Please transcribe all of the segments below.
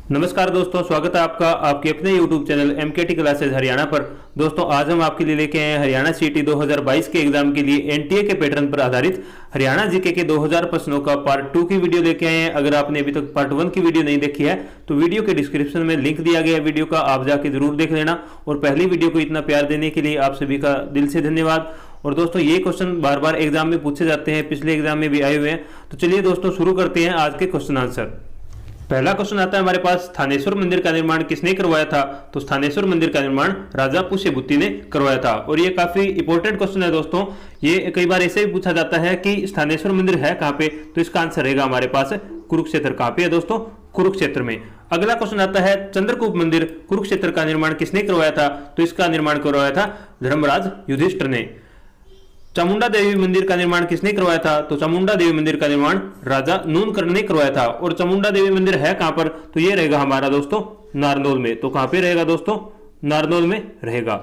नमस्कार दोस्तों, स्वागत है आपका आपके अपने YouTube channel MKT classes Haryana पर। दोस्तों आज हम आपके लिए लेके आए हैं हरियाणा सीटी 2022 के एग्जाम के लिए एनटीए के पैटर्न पर आधारित हरियाणा जीके के 2000 प्रश्नों का पार्ट 2 की वीडियो लेके आए हैं। अगर आपने अभी तक पार्ट 1 की वीडियो नहीं देखी है तो वीडियो के डिस्क्रिप्शन में लिंक दिया गया है वीडियो का, आप जाके जरूर देख लेना। और पहली वीडियो को इतना प्यार देने के लिए आप सभी का दिल से धन्यवाद। और दोस्तों ये क्वेश्चन बार बार एग्जाम में पूछे जाते हैं, पिछले एग्जाम में भी आए हुए हैं। तो चलिए दोस्तों शुरू करते हैं आज के क्वेश्चन आंसर। पहला क्वेश्चन आता है हमारे पास, थानेश्वर मंदिर का निर्माण किसने करवाया था? तो थानेश्वर मंदिर का निर्माण राजा पुष्यभूति ने करवाया था। और ये काफी इंपॉर्टेंट क्वेश्चन है दोस्तों। ये कई बार ऐसे भी पूछा जाता है कि थानेश्वर मंदिर है कहां पे, तो इसका आंसर रहेगा हमारे पास कुरुक्षेत्र। कहां पे है दोस्तों? कुरुक्षेत्र में। अगला क्वेश्चन आता है, चंद्रकूप मंदिर कुरुक्षेत्र का निर्माण किसने करवाया था? तो इसका निर्माण करवाया था धर्मराज युधिष्ठिर ने। चामुंडा देवी मंदिर का निर्माण किसने करवाया था? तो चामुंडा देवी मंदिर का निर्माण राजा नूनकर्ण ने करवाया था। और चामुंडा देवी मंदिर है कहां पर? तो ये रहेगा हमारा दोस्तों नारनौल में। तो कहां पे रहेगा दोस्तों? नारनौल में रहेगा।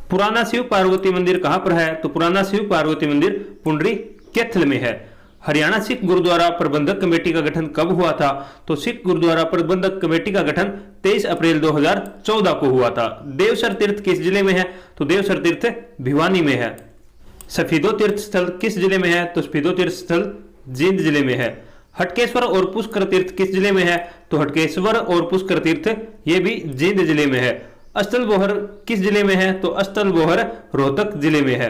पुराना शिव पार्वती मंदिर कहां पर है? तो पुराना शिव पार्वती मंदिर पुंडरी कैथल में है। हरियाणा सिख गुरुद्वारा प्रबंधक कमेटी का गठन कब हुआ था? तो सिख गुरुद्वारा प्रबंधक कमेटी का गठन 23 अप्रैल 2014 को हुआ था। देवसर तीर्थ किस जिले में है? तो देवसर तीर्थ भिवानी में है। सफीदो तीर्थ स्थल किस जिले में है? तो सफीदो तीर्थ स्थल जींद जिले में है। हटकेश्वर और पुष्कर तीर्थ किस जिले में है? तो हटकेश्वर और पुष्कर तीर्थ ये भी जींद जिले में है। अस्तल बोहर किस जिले में है? तो अस्तल बोहर रोहतक जिले में है।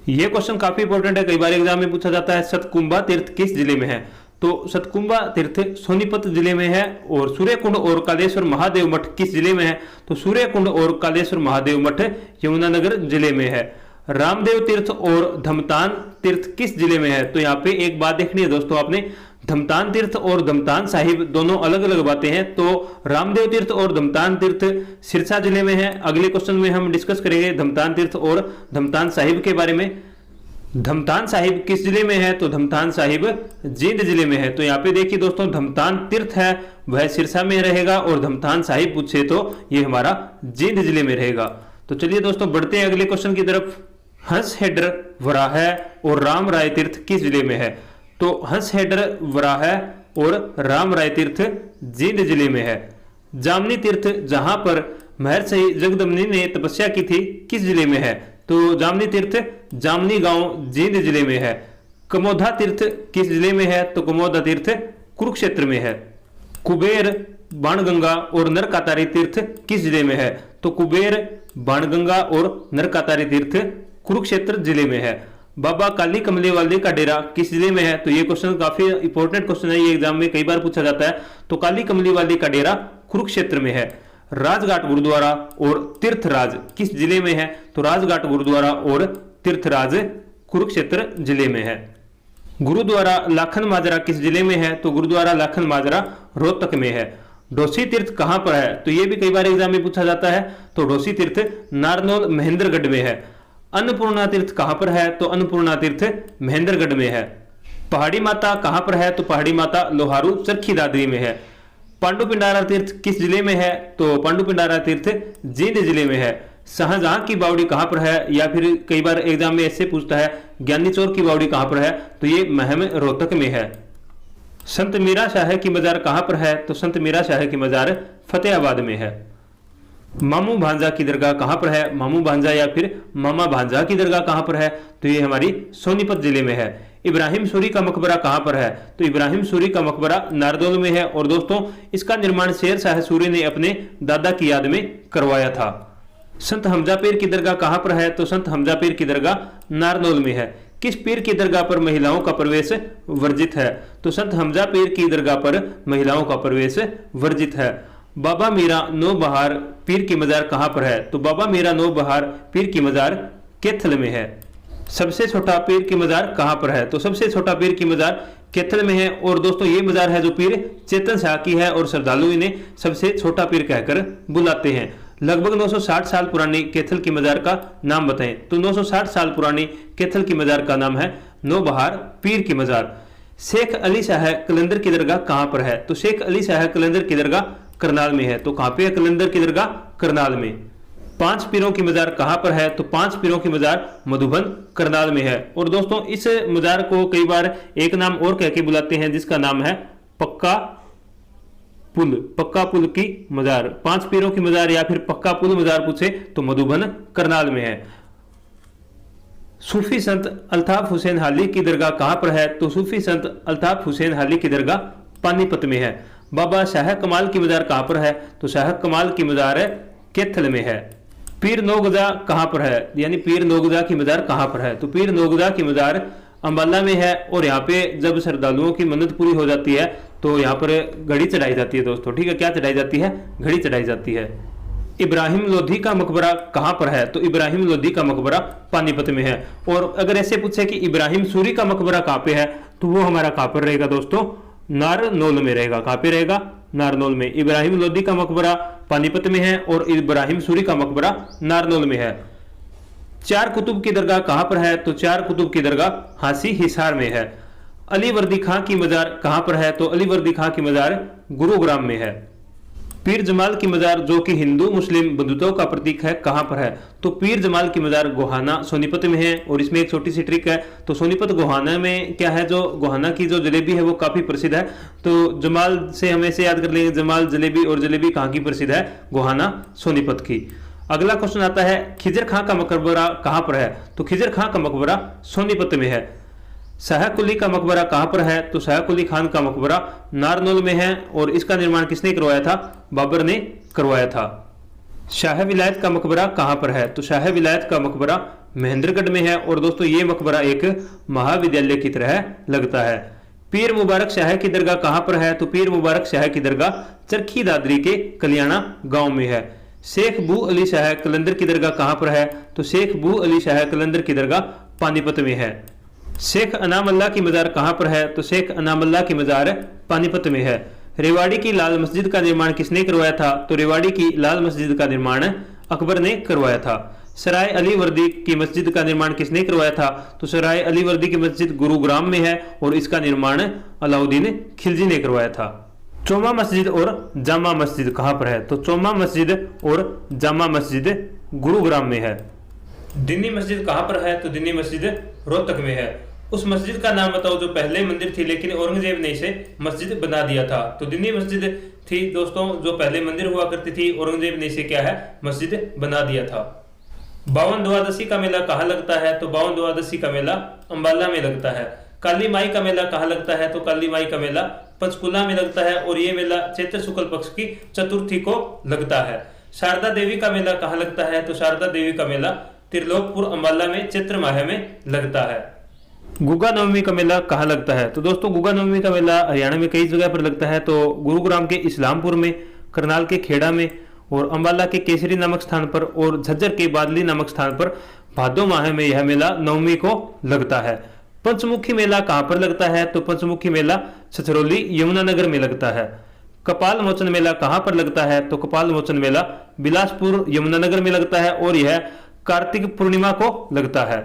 यह क्वेश्चन काफी इंपॉर्टेंट है, कई बार एग्जाम में पूछा जाता है। सतकुंभा तीर्थ किस जिले में है? तो सतकुंभा तीर्थ सोनीपत जिले में है। और सूर्यकुंड और कालेश्वर महादेव मठ किस जिले में है? तो सूर्यकुंड और कालेश्वर महादेव मठ यमुनानगर जिले में है। रामदेव तीर्थ और धमतान तीर्थ किस जिले में है? तो यहाँ पे एक बात देखनी है दोस्तों आपने, धमतान तीर्थ और धमतान साहिब दोनों अलग अलग बातें हैं। तो रामदेव तीर्थ और धमतान तीर्थ सिरसा जिले में है। अगले क्वेश्चन में हम डिस्कस करेंगे धमतान तीर्थ और धमतान साहिब के बारे में। धमतान साहिब किस जिले में है? तो धमतान साहिब जींद जिले में है। तो यहाँ पे देखिए दोस्तों, धमतान तीर्थ है वह सिरसा में रहेगा और धमतान साहिब पूछे तो ये हमारा जींद जिले में रहेगा। तो चलिए दोस्तों बढ़ते हैं अगले क्वेश्चन की तरफ। हंस हेडर वराह और राम राय तीर्थ किस जिले में है? तो हंस हेडर वराह और राम राय तीर्थ जींद जिले में है। जामनी तीर्थ जहां पर महर्षि जगदम्बि ने तपस्या की थी किस जिले में है? तो जामनी तीर्थ जामनी गांव जींद जिले में है। कमोधा तीर्थ किस जिले में है? तो कमोधा तीर्थ कुरुक्षेत्र में है। कुबेर बाणगंगा और नरकातारी तीर्थ किस जिले में है? तो कुबेर बाणगंगा और नरकातारी तीर्थ कुरुक्षेत्र जिले में है। बाबा काली कमले वाले का डेरा किस जिले में है? तो ये क्वेश्चन काफी इंपॉर्टेंट क्वेश्चन है, ये एग्जाम में कई बार पूछा जाता है। तो काली कमली वाले का डेरा कुरुक्षेत्र में है। राजघाट गुरुद्वारा और तीर्थराज किस जिले में है? तो राजघाट गुरुद्वारा और तीर्थराज कुरुक्षेत्र जिले में है। गुरुद्वारा लाखन माजरा किस जिले में है? तो गुरुद्वारा लाखन माजरा रोहतक में है। डोसी तीर्थ कहां पर है? तो यह भी कई बार एग्जाम में पूछा जाता है। तो डोसी तीर्थ नारनौल महेंद्रगढ़ में है। अन्नपूर्णा तीर्थ कहां पर है? तो अन्नपूर्णा तीर्थ महेंद्रगढ़ में है। पहाड़ी माता कहां पर है? तो पहाड़ी माता लोहारू चरखी दादरी में है। पांडु पिंडारा तीर्थ किस जिले में है? तो पांडु पिंडारा तीर्थ जींद जिले में है। शाहजहां की बावड़ी कहां पर है? या फिर कई बार एग्जाम में ऐसे पूछता है ज्ञानी चौर की बावड़ी कहां पर है? तो ये महम रोहतक में है। संत मीरा शाह की मजार कहां पर है? तो संत मीरा शाह की मजार फतेहाबाद में है। मामू भांजा की दरगाह कहां पर है? मामू भांजा या फिर मामा भांजा की दरगाह कहां पर है? तो ये हमारी सोनीपत जिले में है। इब्राहिम सूरी का मकबरा कहां पर है? तो इब्राहिम सूरी का मकबरा नारनौल में है। और दोस्तों इसका निर्माण शेर शाह सूरी ने अपने दादा की याद में करवाया था। संत हमजा पीर की दरगाह कहां पर है? तो संत हमजा पीर की दरगाह नारनौल में है। किस पीर की दरगाह पर महिलाओं का प्रवेश वर्जित है? तो संत हमजा पीर की दरगाह पर महिलाओं का प्रवेश वर्जित है। बाबा मीरा नौबहार पीर की मजार कहां पर है? तो बाबा मीरा नौबहार पीर की मजार कैथल में है। सबसे छोटा पीर की मजार कहां पर है? तो सबसे छोटा पीर की मजार कैथल में है। और दोस्तों ये मजार है जो पीर चेतन शाह की है और श्रद्धालु इन्हें सबसे छोटा पीर कहकर बुलाते हैं। लगभग 960 साल पुरानी कैथल की मजार का नाम बताएं। तो 960 साल पुरानी कैथल की मजार का नाम है नौबहार पीर की मजार। शेख अली शाह कलंदर की दरगाह कहां पर है? तो शेख अली शाह कलंदर की दरगाह करनाल में है। तो कहां पे है कलंदर की दरगाह? करनाल में। पांच पीरों की मजार कहां पर है? तो पांच पीरों की मजार मधुबन करनाल में है। और दोस्तों इस मजार को कई बार एक नाम और कह के बुलाते हैं जिसका नाम है पक्का पुल, पक्का पुल की मजार, 5 पीरों की मजार या फिर पक्का पुल मजार पूछे तो मधुबन करनाल में है। सूफी संत अल्ताफ हुसैन हाली की दरगाह कहां पर है? तो सूफी संत अल्ताफ हुसैन हाली की दरगाह पानीपत में है। बाबा शाह कमाल की मजार कहां पर है? तो शाह कमाल की मजार है कैथल में है। पीर नौगदा कहां पर है? यानी पीर नौगदा की मजार कहां पर है? तो पीर नौगदा की मजार अंबाला में है। और यहाँ पे जब श्रद्धालुओं की मन्नत पूरी हो जाती है तो यहाँ पर घड़ी चढ़ाई जाती है दोस्तों, ठीक है। क्या चढ़ाई जाती है? घड़ी चढ़ाई जाती है। इब्राहिम लोधी का मकबरा कहां पर है? तो इब्राहिम लोधी का मकबरा पानीपत में है। और अगर ऐसे पूछे कि इब्राहिम सूरी का मकबरा कहां पे है, तो वो हमारा कहां पर रहेगा दोस्तों? नारनौल में रहेगा। कहां पे रहेगा? नारनौल में। इब्राहिम लोधी का मकबरा पानीपत में है और इब्राहिम सूरी का मकबरा नारनौल में है। चार कुतुब की दरगाह कहां पर है? तो चार कुतुब की दरगाह हासी हिसार में है। अली वर्दी खां की मजार कहां पर है? तो अली वर्दी खां की मजार गुरुग्राम में है। पीर जमाल की मजार जो कि हिंदू मुस्लिम बंधुत्व का प्रतीक है कहां पर है? तो पीर जमाल की मजार गोहाना सोनीपत में है। और इसमें एक छोटी सी ट्रिक है, तो सोनीपत गोहाना में क्या है, जो गोहाना की जो जलेबी है वो काफी प्रसिद्ध है। तो जमाल से हम ऐसे याद कर लेंगे, जमाल जलेबी, और जलेबी कहां की प्रसिद्ध है? गोहाना सोनीपत की। अगला क्वेश्चन आता है खिजर खां का मकबरा कहां पर है? तो खिजर खां का मकबरा सोनीपत में है। शाह कुली का मकबरा कहां पर है? तो शाह कुली खान का मकबरा नारनौल में है। और इसका निर्माण किसने करवाया था? बाबर ने करवाया था। शाह विलायत का मकबरा कहां पर है? तो शाह विलायत का मकबरा महेंद्रगढ़ में है। और दोस्तों ये मकबरा एक महाविद्यालय की तरह लगता है। पीर मुबारक शाह की दरगाह कहां पर है? तो पीर मुबारक शाह की दरगाह चरखी दादरी के कलियाणा गांव में है। शेख बू अली शाह कलंदर की दरगाह कहां पर है? तो शेख बू अली शाह कलंदर की दरगाह पानीपत में है। शेख अनाम अल्लाह की मजार कहां पर है? तो शेख अनाम अल्लाह की मजार पानीपत में है। रेवाड़ी की लाल मस्जिद का निर्माण किसने करवाया था? तो रेवाड़ी की लाल मस्जिद का निर्माण अकबर ने करवाया था। सराय अली वर्दी की मस्जिद का निर्माण किसने करवाया था? तो सराय अली वर्दी की मस्जिद गुरुग्राम में है और इसका निर्माण अलाउद्दीन खिलजी ने करवाया था। चोमा मस्जिद और जामा मस्जिद कहां पर है? तो चोमा मस्जिद और जामा मस्जिद गुरुग्राम में है। दिन्नी मस्जिद कहां पर है? तो दिन्नी मस्जिद रोहतक में है। उस मस्जिद का नाम बताओ जो पहले मंदिर थी लेकिन औरंगजेब ने इसे मस्जिद बना दिया था। तो दिन्नी मस्जिद थी दोस्तों जो पहले मंदिर हुआ करती थी, औरंगजेब ने इसे क्या है? मस्जिद बना दिया था। बावन द्वादशी का मेला कहां लगता है? तो बावन द्वादशी का मेला अंबाला में लगता है। काली माई का मेला कहां लगता है? तो काली माई का मेला पंचकुला में लगता है और यह मेला चैत्र शुक्ल पक्ष की चतुर्थी को लगता है। शारदा देवी का मेला कहां लगता है? तो शारदा देवी का मेला त्रिलोकपुर अंबाला में चैत्र माह में लगता है। गुगा नवमी का मेला कहां लगता है? तो दोस्तों गुगा नवमी का मेला हरियाणा में कई जगह पर लगता है। तो गुरुग्राम के इस्लामपुर में, करनाल के खेड़ा में, और अंबाला के केसरी नामक स्थान पर, और झज्जर के बादली नामक स्थान पर भादो माह में यह मेला नवमी को लगता है। पंचमुखी मेला कहां पर लगता है? तो पंचमुखी मेला छछरौली यमुनानगर में लगता है। कपाल मोचन मेला कहां पर लगता है? तो कपाल मोचन मेला बिलासपुर यमुनानगर में लगता है और यह कार्तिक पूर्णिमा को लगता है।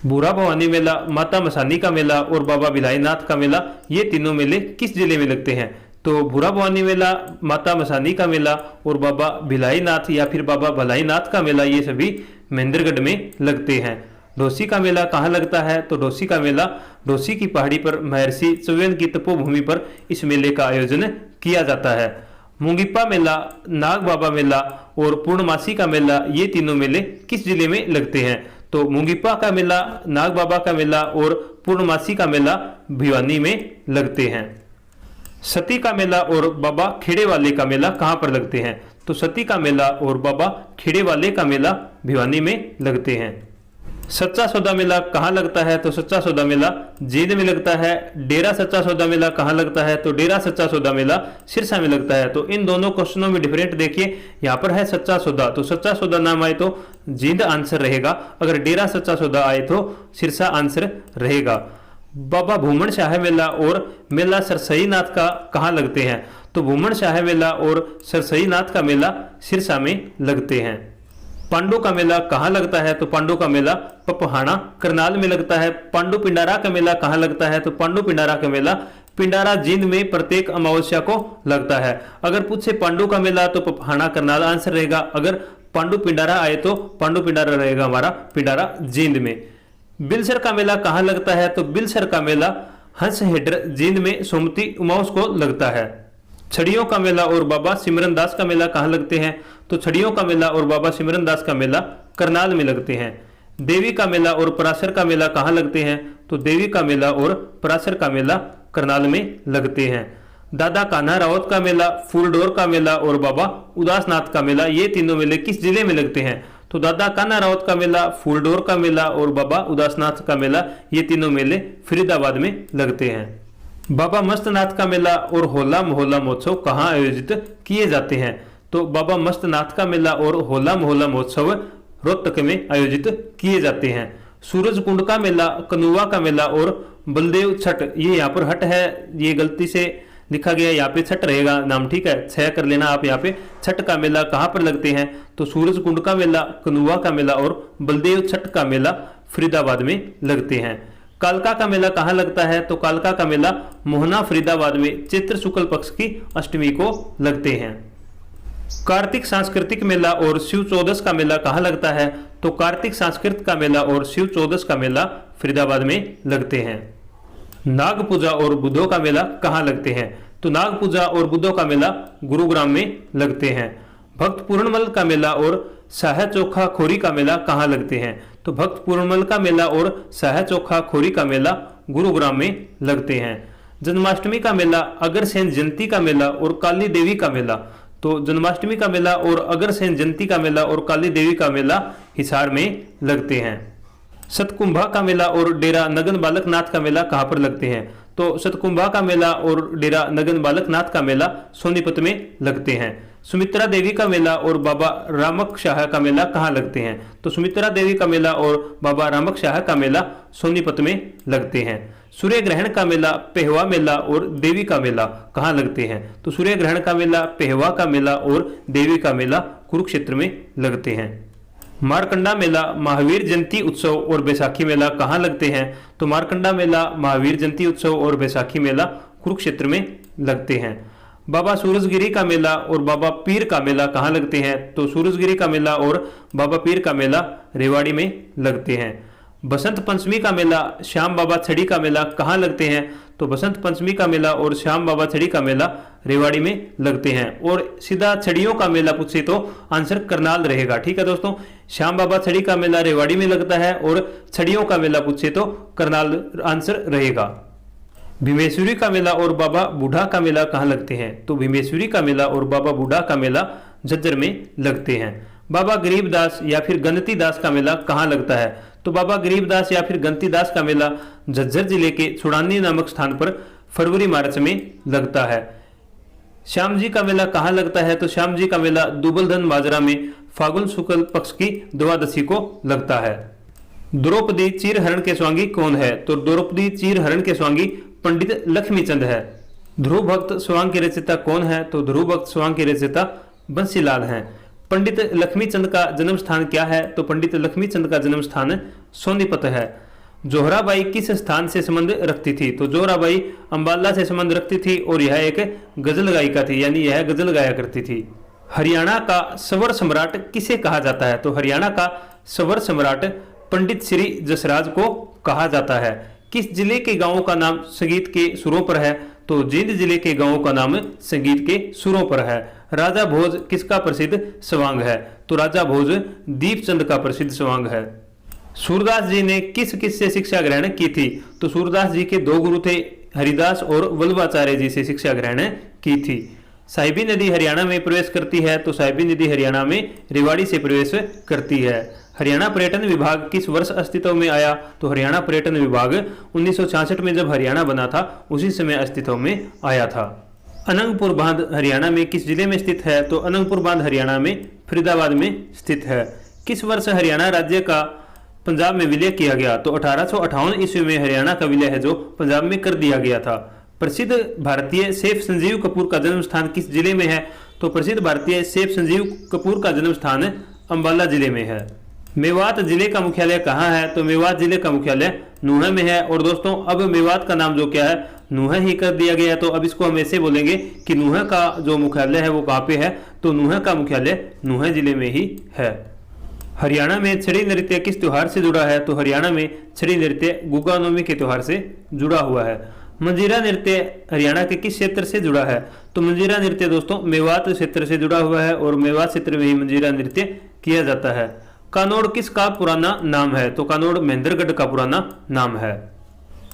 बूढ़ा भवानी मेला, माता मसानी का मेला और बाबा भिलाईनाथ का मेला, ये तीनों मेले किस जिले में लगते हैं? तो बूढ़ा भवानी मेला, माता मसानी का मेला और बाबा भिलाईनाथ या फिर बाबा भलाईनाथ का मेला, ये सभी महेंद्रगढ़ में लगते हैं। डोसी का मेला कहाँ लगता है? तो डोसी का मेला डोसी की पहाड़ी पर महर्षि चौबेन की तपोभूमि पर इस मेले का आयोजन किया जाता है। मुंगिप्पा मेला, नाग बाबा मेला और पूर्णमासी का मेला, ये तीनों मेले किस जिले में लगते हैं? तो मुंगिप्पा का मेला, नाग बाबा का मेला और पूर्णमासी का मेला भिवानी में लगते हैं। सती का मेला और बाबा खेड़े वाले का मेला कहां पर लगते हैं? तो सती का मेला और बाबा खेड़े वाले का मेला भिवानी में लगते हैं। सच्चा सौदा मेला कहां लगता है? तो सच्चा सौदा मेला जींद में लगता है। डेरा सच्चा सौदा मेला कहां लगता है? तो डेरा सच्चा सौदा मेला सिरसा में लगता है। तो इन दोनों क्वेश्चनों में डिफरेंट देखिए, यहाँ पर है सच्चा सौदा, तो सच्चा सौदा नाम आए तो जींद आंसर रहेगा, अगर डेरा सच्चा सौदा आए तो सिरसा आंसर रहेगा। बाबा भूमन शाह मेला और मेला सरसई नाथ का कहां लगते हैं? तो भूमन शाह मेला और सरसई नाथ का मेला सिरसा में लगते हैं। पांडु का मेला कहां लगता है? तो पांडु का मेला पपहाना करनाल में लगता है। पांडु पिंडारा का मेला कहां लगता है? तो पांडु पिंडारा का मेला पिंडारा जींद में प्रत्येक अमावस्या को लगता है। अगर पूछे पांडु का मेला तो पपहाना करनाल आंसर रहेगा, अगर पांडु पिंडारा आए तो पांडु पिंडारा रहेगा हमारा पिंडारा जींद में। बिलसर का मेला कहां लगता है? तो बिलसर का मेला हंस हेडर जींद में सोमती उमाउस को लगता है। छड़ियों का मेला और बाबा सिमरन दास का मेला कहाँ लगते हैं? तो छड़ियों का मेला और बाबा सिमरन दास का मेला करनाल में लगते हैं। देवी का मेला और पराशर का मेला कहाँ लगते हैं? तो देवी का मेला और पराशर का मेला करनाल में लगते हैं। दादा कान्हा रावत का मेला, फूलडोर का मेला और बाबा उदासनाथ का मेला, ये तीनों मेले किस जिले में लगते हैं? तो दादा कान्हा रावत का मेला, फूलडोर का मेला और बाबा उदासनाथ का मेला, ये तीनों मेले फरीदाबाद में लगते हैं। बाबा मस्तनाथ का मेला और होला मोहल्ला महोत्सव कहाँ आयोजित किए जाते हैं? तो बाबा मस्तनाथ का मेला और होला मोहल्ला महोत्सव रोहतक में आयोजित किए जाते हैं। सूरज कुंड का मेला, कनुआ का मेला और बलदेव छठ, ये यहाँ पर हट है, ये गलती से लिखा गया, यहाँ पे छठ रहेगा नाम, ठीक है, 6 कर लेना आप। यहाँ पे छठ का मेला कहाँ पर लगते हैं? तो सूरज कुंड का मेला, कनुआ का मेला और बलदेव छठ का मेला फरीदाबाद में लगते हैं। कालका का मेला कहाँ लगता है? तो कालका का मेला मोहना फरीदाबाद में चैत्र शुक्ल पक्ष की अष्टमी को लगते हैं। कार्तिक सांस्कृतिक मेला और शिव चौदस का मेला कहाँ लगता है? तो कार्तिक सांस्कृतिक का मेला और शिव चौदस का मेला फरीदाबाद में लगते हैं। नाग पूजा और बुद्धों का मेला कहाँ लगते हैं? तो नाग पूजा और बुद्धों का मेला गुरुग्राम में लगते हैं। भक्त पूर्णमल का मेला और साह चोखा खोरी का मेला कहाँ लगते हैं? तो भक्त पूर्णमल का मेला और साह चोखा खोरी का मेला गुरुग्राम में लगते हैं। जन्माष्टमी का मेला, अग्रसेन जयंती का मेला और काली देवी का मेला, तो जन्माष्टमी का मेला और अग्रसेन जयंती का मेला और काली देवी का मेला हिसार में लगते हैं। सतकुंभा का मेला और डेरा नगन बालक नाथ का मेला कहाँ पर लगते हैं? तो सतकुंभा का मेला और डेरा नगन बालक नाथ का मेला सोनीपत में लगते हैं। सुमित्रा देवी का मेला और बाबा रामक शाह का मेला कहाँ लगते हैं? तो सुमित्रा देवी का मेला और बाबा रामक शाह का मेला सोनीपत में लगते हैं। सूर्य ग्रहण का मेला, पेहवा मेला और देवी का मेला कहाँ लगते हैं? तो सूर्य ग्रहण का मेला, पेहवा का मेला और देवी का मेला कुरुक्षेत्र में लगते हैं। मारकंडा मेला, महावीर जयंती उत्सव और बैसाखी मेला कहाँ लगते हैं? तो मारकंडा मेला, महावीर जयंती उत्सव और बैसाखी मेला कुरुक्षेत्र में लगते हैं। बाबा सूरजगिरी का मेला और बाबा पीर का मेला कहाँ लगते हैं? तो सूरजगिरी का मेला और बाबा पीर का मेला रेवाड़ी में लगते हैं। बसंत पंचमी का मेला, श्याम बाबा छड़ी का मेला कहाँ लगते हैं? तो बसंत पंचमी का मेला और श्याम बाबा छड़ी का मेला रेवाड़ी में लगते हैं। और सीधा छड़ियों का मेला पूछे तो आंसर करनाल रहेगा, ठीक है दोस्तों। श्याम बाबा छड़ी का मेला रेवाड़ी में लगता है और छड़ियों का मेला पूछे तो करनाल आंसर रहेगा। भीमेश्वरी का मेला और बाबा बूढ़ा का मेला कहाँ लगते हैं? तो भीमेश्वरी का मेला और बाबा बूढ़ा का मेला झज्जर में लगते हैं। बाबा गरीबदास या फिर गणती दास का मेला कहाँ लगता है? तो बाबा गरीबदास या फिर गणती दास का मेला झज्जर जिले के छुड़ानी नामक स्थान पर फरवरी मार्च में लगता है। श्याम जी का मेला कहाँ लगता है? तो श्याम जी का मेला दुबलधन बाजरा में फागुन शुक्ल पक्ष की द्वादशी को लगता है। द्रौपदी चीरहरण के स्वांगी कौन है? तो द्रौपदी चीरहरण के स्वांगी पंडित लक्ष्मीचंद है। ध्रुव भक्त स्वांग के रचयिता कौन है? तो ध्रुव भक्त स्वांग के रचयिता बंसीलाल हैं। पंडित लक्ष्मीचंद का जन्म स्थान क्या है? तो पंडित लक्ष्मीचंद का जन्म स्थान सोनीपत है। जोहराबाई किस स्थान से संबंध रखती थी? तो जोहराबाई अंबाला से संबंध रखती थी और यह एक गजल गायिका थी, यानी यह गजल गाया करती थी। हरियाणा का स्वर सम्राट किसे कहा जाता है? तो हरियाणा का स्वर सम्राट पंडित श्री जसराज को कहा जाता है। किस जिले के गांवों का नाम संगीत के सुरों पर है? तो जींद जिले के गांवों का नाम संगीत के सुरों पर है। राजा भोज किसका प्रसिद्ध स्वांग है? तो राजा भोज दीपचंद का प्रसिद्ध स्वांग है। सूरदास जी ने किस किस से शिक्षा ग्रहण की थी? तो सूरदास जी के 2 गुरु थे, हरिदास और वल्लभाचार्य जी से शिक्षा ग्रहण की थी। साहिबी नदी हरियाणा में प्रवेश करती है? तो साहिबी नदी हरियाणा में रेवाड़ी से प्रवेश करती है। हरियाणा पर्यटन विभाग किस वर्ष अस्तित्व में आया? तो हरियाणा पर्यटन विभाग 1966 में जब हरियाणा बना था उसी समय अस्तित्व में आया था। अनंगपुर बांध हरियाणा में किस जिले में स्थित है? तो अनंगपुर बांध हरियाणा में फरीदाबाद में स्थित है। किस वर्ष हरियाणा राज्य का पंजाब में विलय किया गया? तो 1858 ईस्वी में हरियाणा का विलय है जो पंजाब में कर दिया गया था। प्रसिद्ध भारतीय सेफ संजीव कपूर का जन्म स्थान किस जिले में है? तो प्रसिद्ध भारतीय सेफ संजीव कपूर का जन्म स्थान अंबाला जिले में है। मेवात जिले का मुख्यालय कहाँ है? तो मेवात जिले का मुख्यालय नूंह में है। और दोस्तों अब मेवात का नाम जो क्या है, नूंह ही कर दिया गया है, तो अब इसको हम ऐसे बोलेंगे कि नूंह का जो मुख्यालय है वो कहाँ पे है? तो नूंह का मुख्यालय नूंह जिले में ही है। हरियाणा में छड़ी नृत्य किस त्योहार से जुड़ा है? तो हरियाणा में छड़ी नृत्य गुग्गा नवमी के त्योहार से जुड़ा हुआ है। मंजीरा नृत्य हरियाणा के किस क्षेत्र से जुड़ा है? तो मंजीरा नृत्य दोस्तों मेवात क्षेत्र से जुड़ा हुआ है और मेवात क्षेत्र में ही मंजीरा नृत्य किया जाता है। कानोड़ किसका पुराना नाम है? तो कानोड़ महेंद्रगढ़ का पुराना नाम है।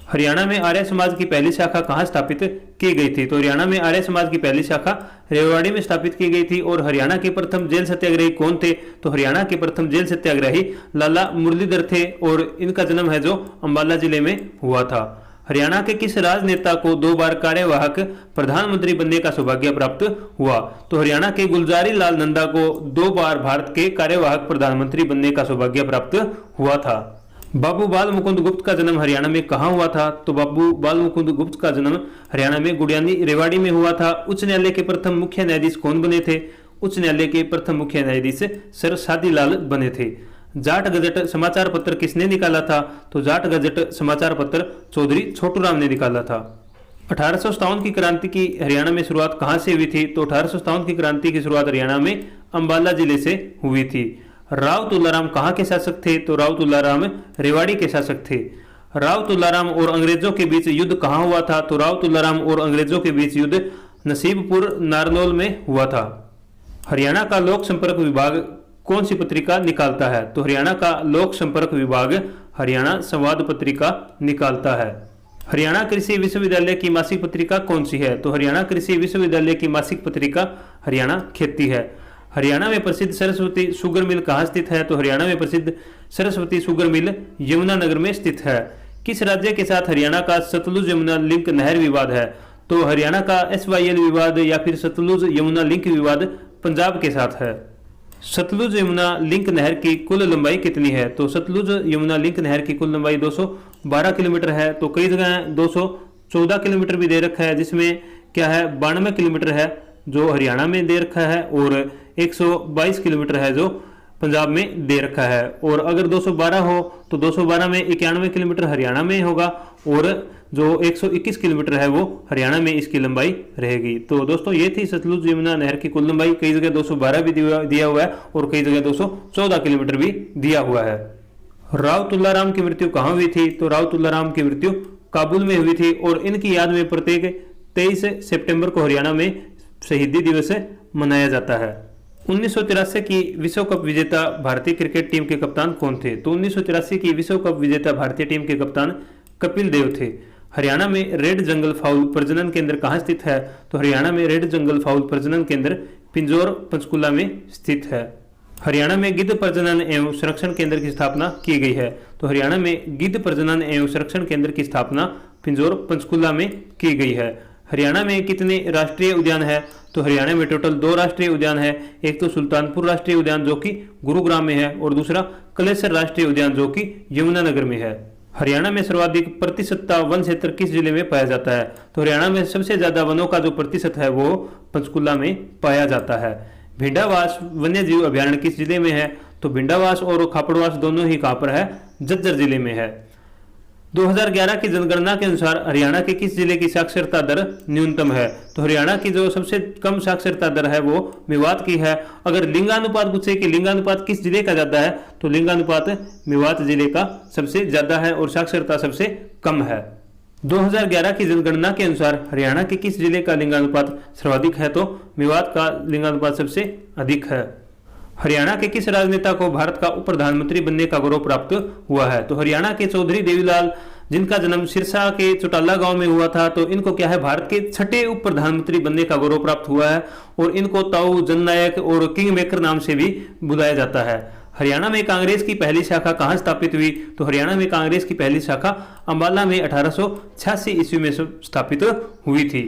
हरियाणा में आर्य समाज की पहली शाखा कहाँ स्थापित की गई थी? तो हरियाणा में आर्य समाज की पहली शाखा रेवाड़ी में स्थापित की गई थी। और हरियाणा के प्रथम जेल सत्याग्रही कौन थे? तो हरियाणा के प्रथम जेल सत्याग्रही लाला मुरलीधर थे और इनका जन्म है जो अंबाला जिले में हुआ था। हरियाणा के किस राजनेता को 2 बार कार्यवाहक प्रधानमंत्री बनने का सौभाग्य प्राप्त हुआ? तो हरियाणा के गुलजारी लाल नंदा को 2 बार भारत के कार्यवाहक प्रधानमंत्री बनने का सौभाग्य प्राप्त हुआ था। बाबू बाल मुकुंद गुप्त का जन्म हरियाणा में कहाँ हुआ था? तो बाबू बाल मुकुंद गुप्त का जन्म हरियाणा में गुड़ियानी रेवाड़ी में हुआ था। उच्च न्यायालय के प्रथम मुख्य न्यायाधीश कौन बने थे? उच्च न्यायालय के प्रथम मुख्य न्यायाधीश सर शादीलाल बने थे। जाट गजट समाचार पत्र किसने निकाला था? तो जाट गजट समाचार पत्र चौधरी छोटूराम ने निकाला था। 1857 की क्रांति की हरियाणा में शुरुआत कहाँ से हुई थी? तो 1857 की क्रांति की शुरुआत हरियाणा में अंबाला जिले से हुई थी। राव तुलाराम कहाँ के शासक थे? तो राव तुलाराम रेवाड़ी के शासक थे। राव तुलाराम और अंग्रेजों के बीच युद्ध कहाँ हुआ था? तो राव तुलाराम और अंग्रेजों के बीच युद्ध नसीबपुर नारनौल में हुआ था। हरियाणा का लोक संपर्क विभाग कौन सी पत्रिका निकालता है? तो हरियाणा का लोक संपर्क विभाग हरियाणा संवाद पत्रिका निकालता है। हरियाणा कृषि विश्वविद्यालय की मासिक पत्रिका कौन सी है? तो हरियाणा कृषि विश्वविद्यालय की मासिक पत्रिका हरियाणा खेती है। हरियाणा में प्रसिद्ध सरस्वती शुगर मिल कहाँ स्थित है? तो हरियाणा में प्रसिद्ध सरस्वती शुगर मिल यमुनानगर में स्थित है। किस राज्य के साथ हरियाणा का सतलुज यमुना लिंक नहर विवाद है? तो हरियाणा का SYL विवाद या फिर सतलुज यमुना लिंक विवाद पंजाब के साथ है। सतलुज यमुना लिंक नहर की कुल लंबाई कितनी है? तो सतलुज यमुना लिंक नहर की कुल लंबाई 212 किलोमीटर है। तो कई जगह 214 किलोमीटर भी दे रखा है, जिसमें क्या है 92 किलोमीटर है जो हरियाणा में दे रखा है और 122 किलोमीटर है जो पंजाब में दे रखा है। और अगर 212 हो तो 212 में 91 किलोमीटर हरियाणा में होगा और जो 121 किलोमीटर है वो हरियाणा में इसकी लंबाई रहेगी। तो दोस्तों ये थी सतलुज यमुना नहर की कुल लंबाई। कई जगह 212 भी दिया हुआ है और कई जगह 214 किलोमीटर भी दिया हुआ है। राव तुलाराम की मृत्यु कहाँ हुई थी? तो राव तुलाराम की मृत्यु काबुल में हुई थी और इनकी याद में प्रत्येक 23 सितंबर को हरियाणा में शहीदी दिवस मनाया जाता है। 1983 की विश्व कप विजेता भारतीय क्रिकेट टीम के कप्तान कौन थे? तो 1983 की विश्व कप विजेता भारतीय टीम के कप्तान कपिल देव थे। हरियाणा में रेड जंगल फाउल प्रजनन केंद्र कहाँ स्थित है? तो हरियाणा में रेड जंगल फाउल प्रजनन केंद्र पिंजौर पंचकुला में स्थित है। हरियाणा में गिद्ध प्रजनन एवं संरक्षण केंद्र की स्थापना की गई है। तो हरियाणा में गिद्ध प्रजनन एवं संरक्षण केंद्र की स्थापना पिंजौर पंचकुला में की गई है। हरियाणा में कितने राष्ट्रीय उद्यान है? तो हरियाणा में टोटल 2 राष्ट्रीय उद्यान है। एक तो सुल्तानपुर राष्ट्रीय उद्यान जो कि गुरुग्राम में है और दूसरा कलेसर राष्ट्रीय उद्यान जो कि यमुनानगर में है। हरियाणा में सर्वाधिक प्रतिशतता वन क्षेत्र किस जिले में पाया जाता है? तो हरियाणा में सबसे ज्यादा वनों का जो प्रतिशत है वो पंचकुला में पाया जाता है। भिंडावास वन्य जीव अभ्यारण्य किस जिले में है? तो भिंडावास और खापड़वास दोनों ही कहां पर है? झज्जर जिले में है। 2011 की जनगणना के अनुसार हरियाणा के किस जिले की साक्षरता दर न्यूनतम है? तो हरियाणा की जो सबसे कम साक्षरता दर है वो मेवात की है। अगर लिंगानुपात पूछे कि लिंगानुपात किस जिले का ज्यादा है तो लिंगानुपात मेवात जिले का सबसे ज्यादा है और साक्षरता सबसे कम है। 2011 की जनगणना के अनुसार हरियाणा के किस जिले का लिंगानुपात सर्वाधिक है? तो मेवात का लिंगानुपात सबसे अधिक है। हरियाणा के किस राजनेता को भारत का उप प्रधानमंत्री बनने का गौरव प्राप्त हुआ है? तो हरियाणा के चौधरी देवीलाल जिनका जन्म सिरसा के चौटाला गांव में हुआ था, तो इनको क्या है भारत के 6ठे उप प्रधानमंत्री बनने का गौरव प्राप्त हुआ है और इनको ताऊ जननायक और किंग मेकर नाम से भी बुलाया जाता है। हरियाणा में कांग्रेस की पहली शाखा कहां स्थापित हुई? तो हरियाणा में कांग्रेस की पहली शाखा अंबाला में 1886 ईस्वी में स्थापित हुई थी।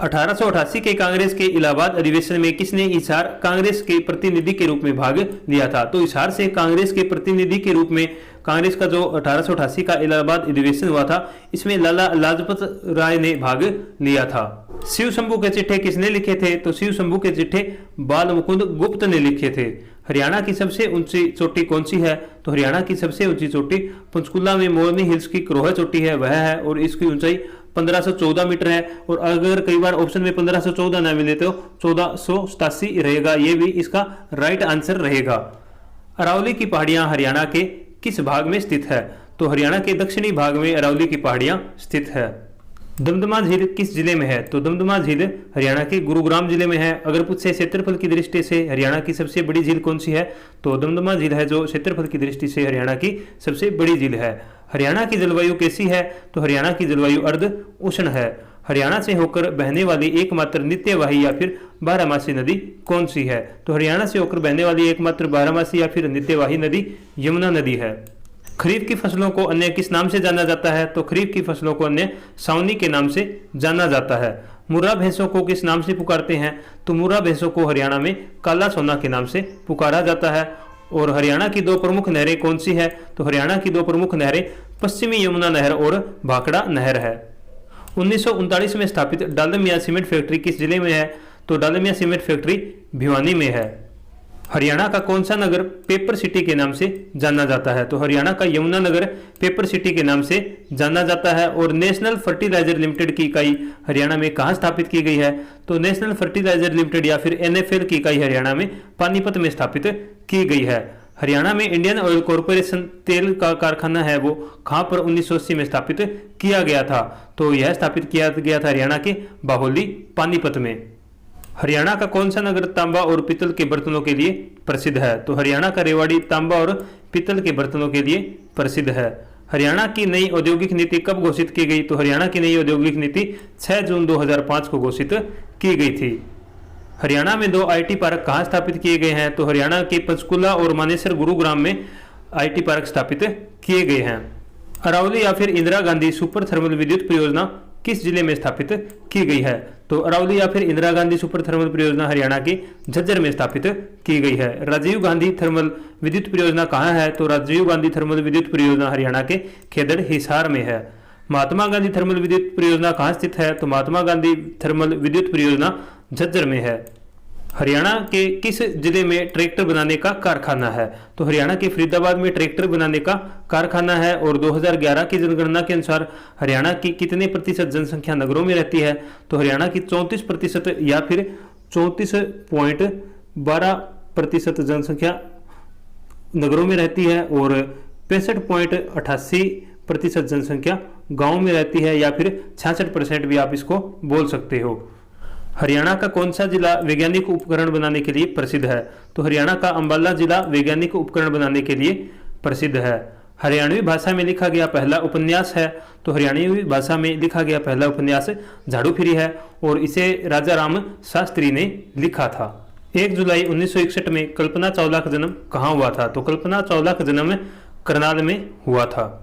1888 के कांग्रेस के इलाहाबाद अधिवेशन में किसने हिसार कांग्रेस के प्रतिनिधि के रूप में भाग लिया था? तो हिसार से कांग्रेस के प्रतिनिधि के रूप में कांग्रेस का जो 1888 का इलाहाबाद अधिवेशन हुआ था, इसमें लाला लाजपत राय ने भाग लिया था। शिव शंभू के चिट्ठे किसने लिखे थे? तो शिव शंभू के चिट्ठे बाल मुकुंद गुप्त ने लिखे थे। हरियाणा की सबसे ऊंची चोटी कौन सी है? तो हरियाणा की सबसे ऊंची चोटी पंचकुला में मोरनी हिल्स की क्रोह चोटी है, वह है और इसकी ऊंचाई 1514 मीटर है। और अगर कई बार ऑप्शन में 1514 ना मिले तो 1487 रहेगा, ये भी इसका राइट आंसर रहेगा। अरावली की पहाड़ियां हरियाणा के किस भाग में स्थित है? तो हरियाणा के दक्षिणी भाग में अरावली की पहाड़ियां स्थित है। दमदमा झील किस जिले में है? तो दमदमा झील हरियाणा के गुरुग्राम जिले में है। अगर पूछे क्षेत्रफल की दृष्टि से हरियाणा की सबसे बड़ी झील कौन सी है, तो दमदमा झील है जो क्षेत्रफल की दृष्टि से हरियाणा की सबसे बड़ी झील है। हरियाणा की जलवायु कैसी है? तो हरियाणा की जलवायु अर्ध उष्ण है। हरियाणा से होकर बहने वाली एकमात्र नित्यवाही या फिर बारहमासी नदी कौन सी है? तो हरियाणा से होकर बहने वाली एकमात्र बारहमासी या फिर नित्यवाही नदी यमुना नदी है। खरीफ की फसलों को अन्य किस नाम से जाना जाता है? तो खरीफ की फसलों को अन्य सावनी के नाम से जाना जाता है। मुर्रा भैंसों को किस नाम से पुकारते हैं? तो मुर्रा भैंसों को हरियाणा में काला सोना के नाम से पुकारा जाता है। और हरियाणा की दो प्रमुख नहरें कौन सी है? तो हरियाणा की दो प्रमुख नहरें पश्चिमी यमुना नहर और भाखड़ा नहर है। 1939 में स्थापित डालमिया सीमेंट फैक्ट्री किस जिले में है? तो डालमिया सीमेंट फैक्ट्री भिवानी में है। हरियाणा का कौन सा नगर पेपर सिटी के नाम से जाना जाता है? तो हरियाणा का यमुना नगर पेपर सिटी के नाम से जाना जाता है। और नेशनल फर्टिलाइजर लिमिटेड की इकाई हरियाणा में कहाँ स्थापित की गई है? तो नेशनल फर्टिलाइजर लिमिटेड या फिर एनएफएल की इकाई हरियाणा में पानीपत में स्थापित की गई है। हरियाणा में इंडियन ऑयल कॉरपोरेशन तेल का कारखाना है वो कहाँ पर 1980 में स्थापित किया गया था? तो यह स्थापित किया गया था हरियाणा के बाहोली पानीपत में। हरियाणा का कौन सा नगर तांबा और पीतल के बर्तनों के लिए प्रसिद्ध है? तो हरियाणा का रेवाड़ी तांबा और पीतल के बर्तनों के लिए प्रसिद्ध है। हरियाणा की नई औद्योगिक नीति कब घोषित की गई? तो हरियाणा की नई औद्योगिक नीति 6 जून 2005 को घोषित की गई थी। हरियाणा में 2 आईटी पार्क कहाँ स्थापित किए गए हैं? तो हरियाणा के पंचकुला और मानेसर गुरुग्राम में आईटी पार्क स्थापित किए गए हैं। अरावली या फिर इंदिरा गांधी सुपर थर्मल विद्युत परियोजना किस जिले में स्थापित की गई है? तो अरावली या फिर इंदिरा गांधी सुपर थर्मल परियोजना हरियाणा के झज्जर में स्थापित की गई है। राजीव गांधी थर्मल विद्युत परियोजना कहाँ है? तो राजीव गांधी थर्मल विद्युत परियोजना हरियाणा के खेदड़ हिसार में है। महात्मा गांधी थर्मल विद्युत परियोजना कहाँ स्थित है? तो महात्मा गांधी थर्मल विद्युत परियोजना झज्जर में है। हरियाणा के किस जिले में ट्रैक्टर बनाने का कारखाना है? तो हरियाणा के फरीदाबाद में ट्रैक्टर बनाने का कारखाना है। और 2011 की जनगणना के अनुसार हरियाणा की कितने प्रतिशत जनसंख्या नगरों में रहती है? तो हरियाणा की 34% या फिर 34.12% जनसंख्या नगरों में रहती है और 65.88% जनसंख्या गाँव में रहती है, या फिर 66% भी आप इसको बोल सकते हो। हरियाणा का कौन सा जिला वैज्ञानिक उपकरण बनाने के लिए प्रसिद्ध है? तो हरियाणा का अंबाला जिला वैज्ञानिक उपकरण बनाने के लिए प्रसिद्ध है। हरियाणवी भाषा में लिखा गया पहला उपन्यास है? तो हरियाणवी भाषा में लिखा गया पहला उपन्यास झाड़ू फिरी है और इसे राजा राम शास्त्री ने लिखा था। 1 जुलाई 1961 में कल्पना चावला का जन्म कहाँ हुआ था? तो कल्पना चावला का जन्म करनाल में हुआ था।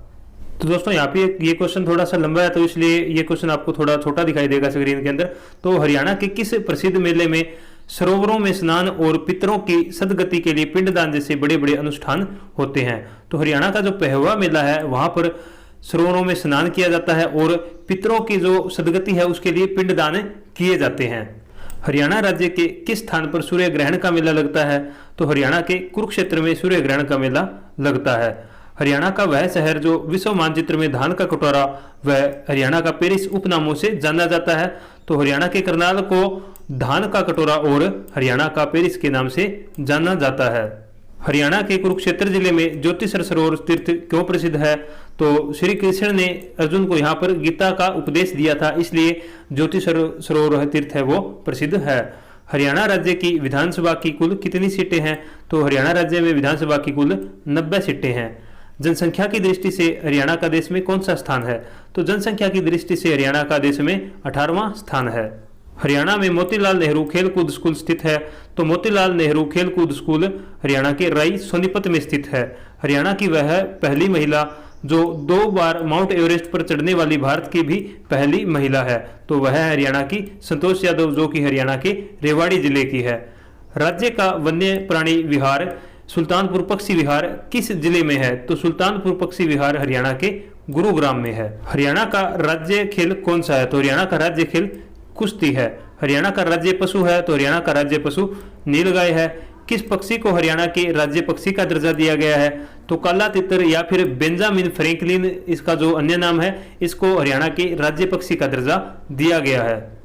तो दोस्तों यहाँ पे ये क्वेश्चन थोड़ा सा लंबा है तो इसलिए ये क्वेश्चन आपको थोड़ा छोटा दिखाई देगा स्क्रीन के अंदर। तो हरियाणा के किस प्रसिद्ध मेले में सरोवरों में स्नान और पितरों की सदगति के लिए पिंडदान जैसे बड़े बड़े अनुष्ठान होते हैं? तो हरियाणा का जो पहवा मेला है वहां पर सरोवरों में स्नान किया जाता है और पितरों की जो सदगति है उसके लिए पिंडदान किए जाते हैं। हरियाणा राज्य के किस स्थान पर सूर्य ग्रहण का मेला लगता है? तो हरियाणा के कुरुक्षेत्र में सूर्य ग्रहण का मेला लगता है। हरियाणा का वह शहर जो विश्व मानचित्र में धान का कटोरा व हरियाणा का पेरिस उपनामों से जाना जाता है? तो हरियाणा के करनाल को धान का कटोरा और हरियाणा का पेरिस के नाम से जाना जाता है। हरियाणा के कुरुक्षेत्र जिले में ज्योतिषर सरोवर तीर्थ क्यों प्रसिद्ध है? तो श्री कृष्ण ने अर्जुन को यहाँ पर गीता का उपदेश दिया था, इसलिए ज्योतिषर सरोवर तीर्थ है वो प्रसिद्ध है। हरियाणा राज्य की विधानसभा की कुल कितनी सीटें हैं? तो हरियाणा राज्य में विधानसभा की कुल 90 सीटें हैं। जनसंख्या की दृष्टि से हरियाणा का देश में कौन सा स्थान है? तो जनसंख्या की दृष्टि से हरियाणा का देश में 18वां स्थान है। हरियाणा में मोतीलाल नेहरू खेलकूद स्कूल स्थित है? तो मोतीलाल नेहरू खेलकूद स्कूल हरियाणा के राई सोनीपत में स्थित है। हरियाणा की वह पहली महिला जो 2 बार माउंट एवरेस्ट पर चढ़ने वाली भारत की भी पहली महिला है, तो वह है हरियाणा की संतोष यादव जो कि हरियाणा के रेवाड़ी जिले की है। राज्य का वन्य प्राणी विहार सुल्तानपुर पक्षी विहार किस जिले में है? तो सुल्तानपुर पक्षी विहार हरियाणा के गुरुग्राम में है। हरियाणा का राज्य खेल कौन सा है? तो हरियाणा का राज्य खेल कुश्ती है। हरियाणा का राज्य पशु है? तो हरियाणा का राज्य पशु नीलगाय है। किस पक्षी को हरियाणा के राज्य पक्षी का दर्जा दिया गया है? तो काला तितर या फिर बेंजामिन फ्रैंकलिन इसका जो अन्य नाम है, इसको हरियाणा के राज्य पक्षी का दर्जा दिया गया है।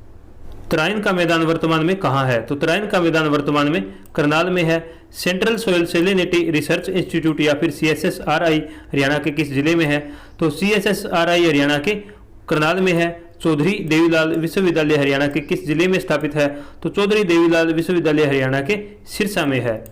तराइन का मैदान वर्तमान में कहाँ है? तो तराइन का मैदान वर्तमान में करनाल में है। Central soil salinity research institute या फिर CSSRI हरियाणा के किस जिले में है? तो CSSRI हरियाणा के करनाल में है। चौधरी देवीलाल विश्वविद्यालय हरियाणा के किस जिले में स्थापित है? तो चौधरी देवीलाल विश्वविद्यालय हरियाणा के सिरसा में है।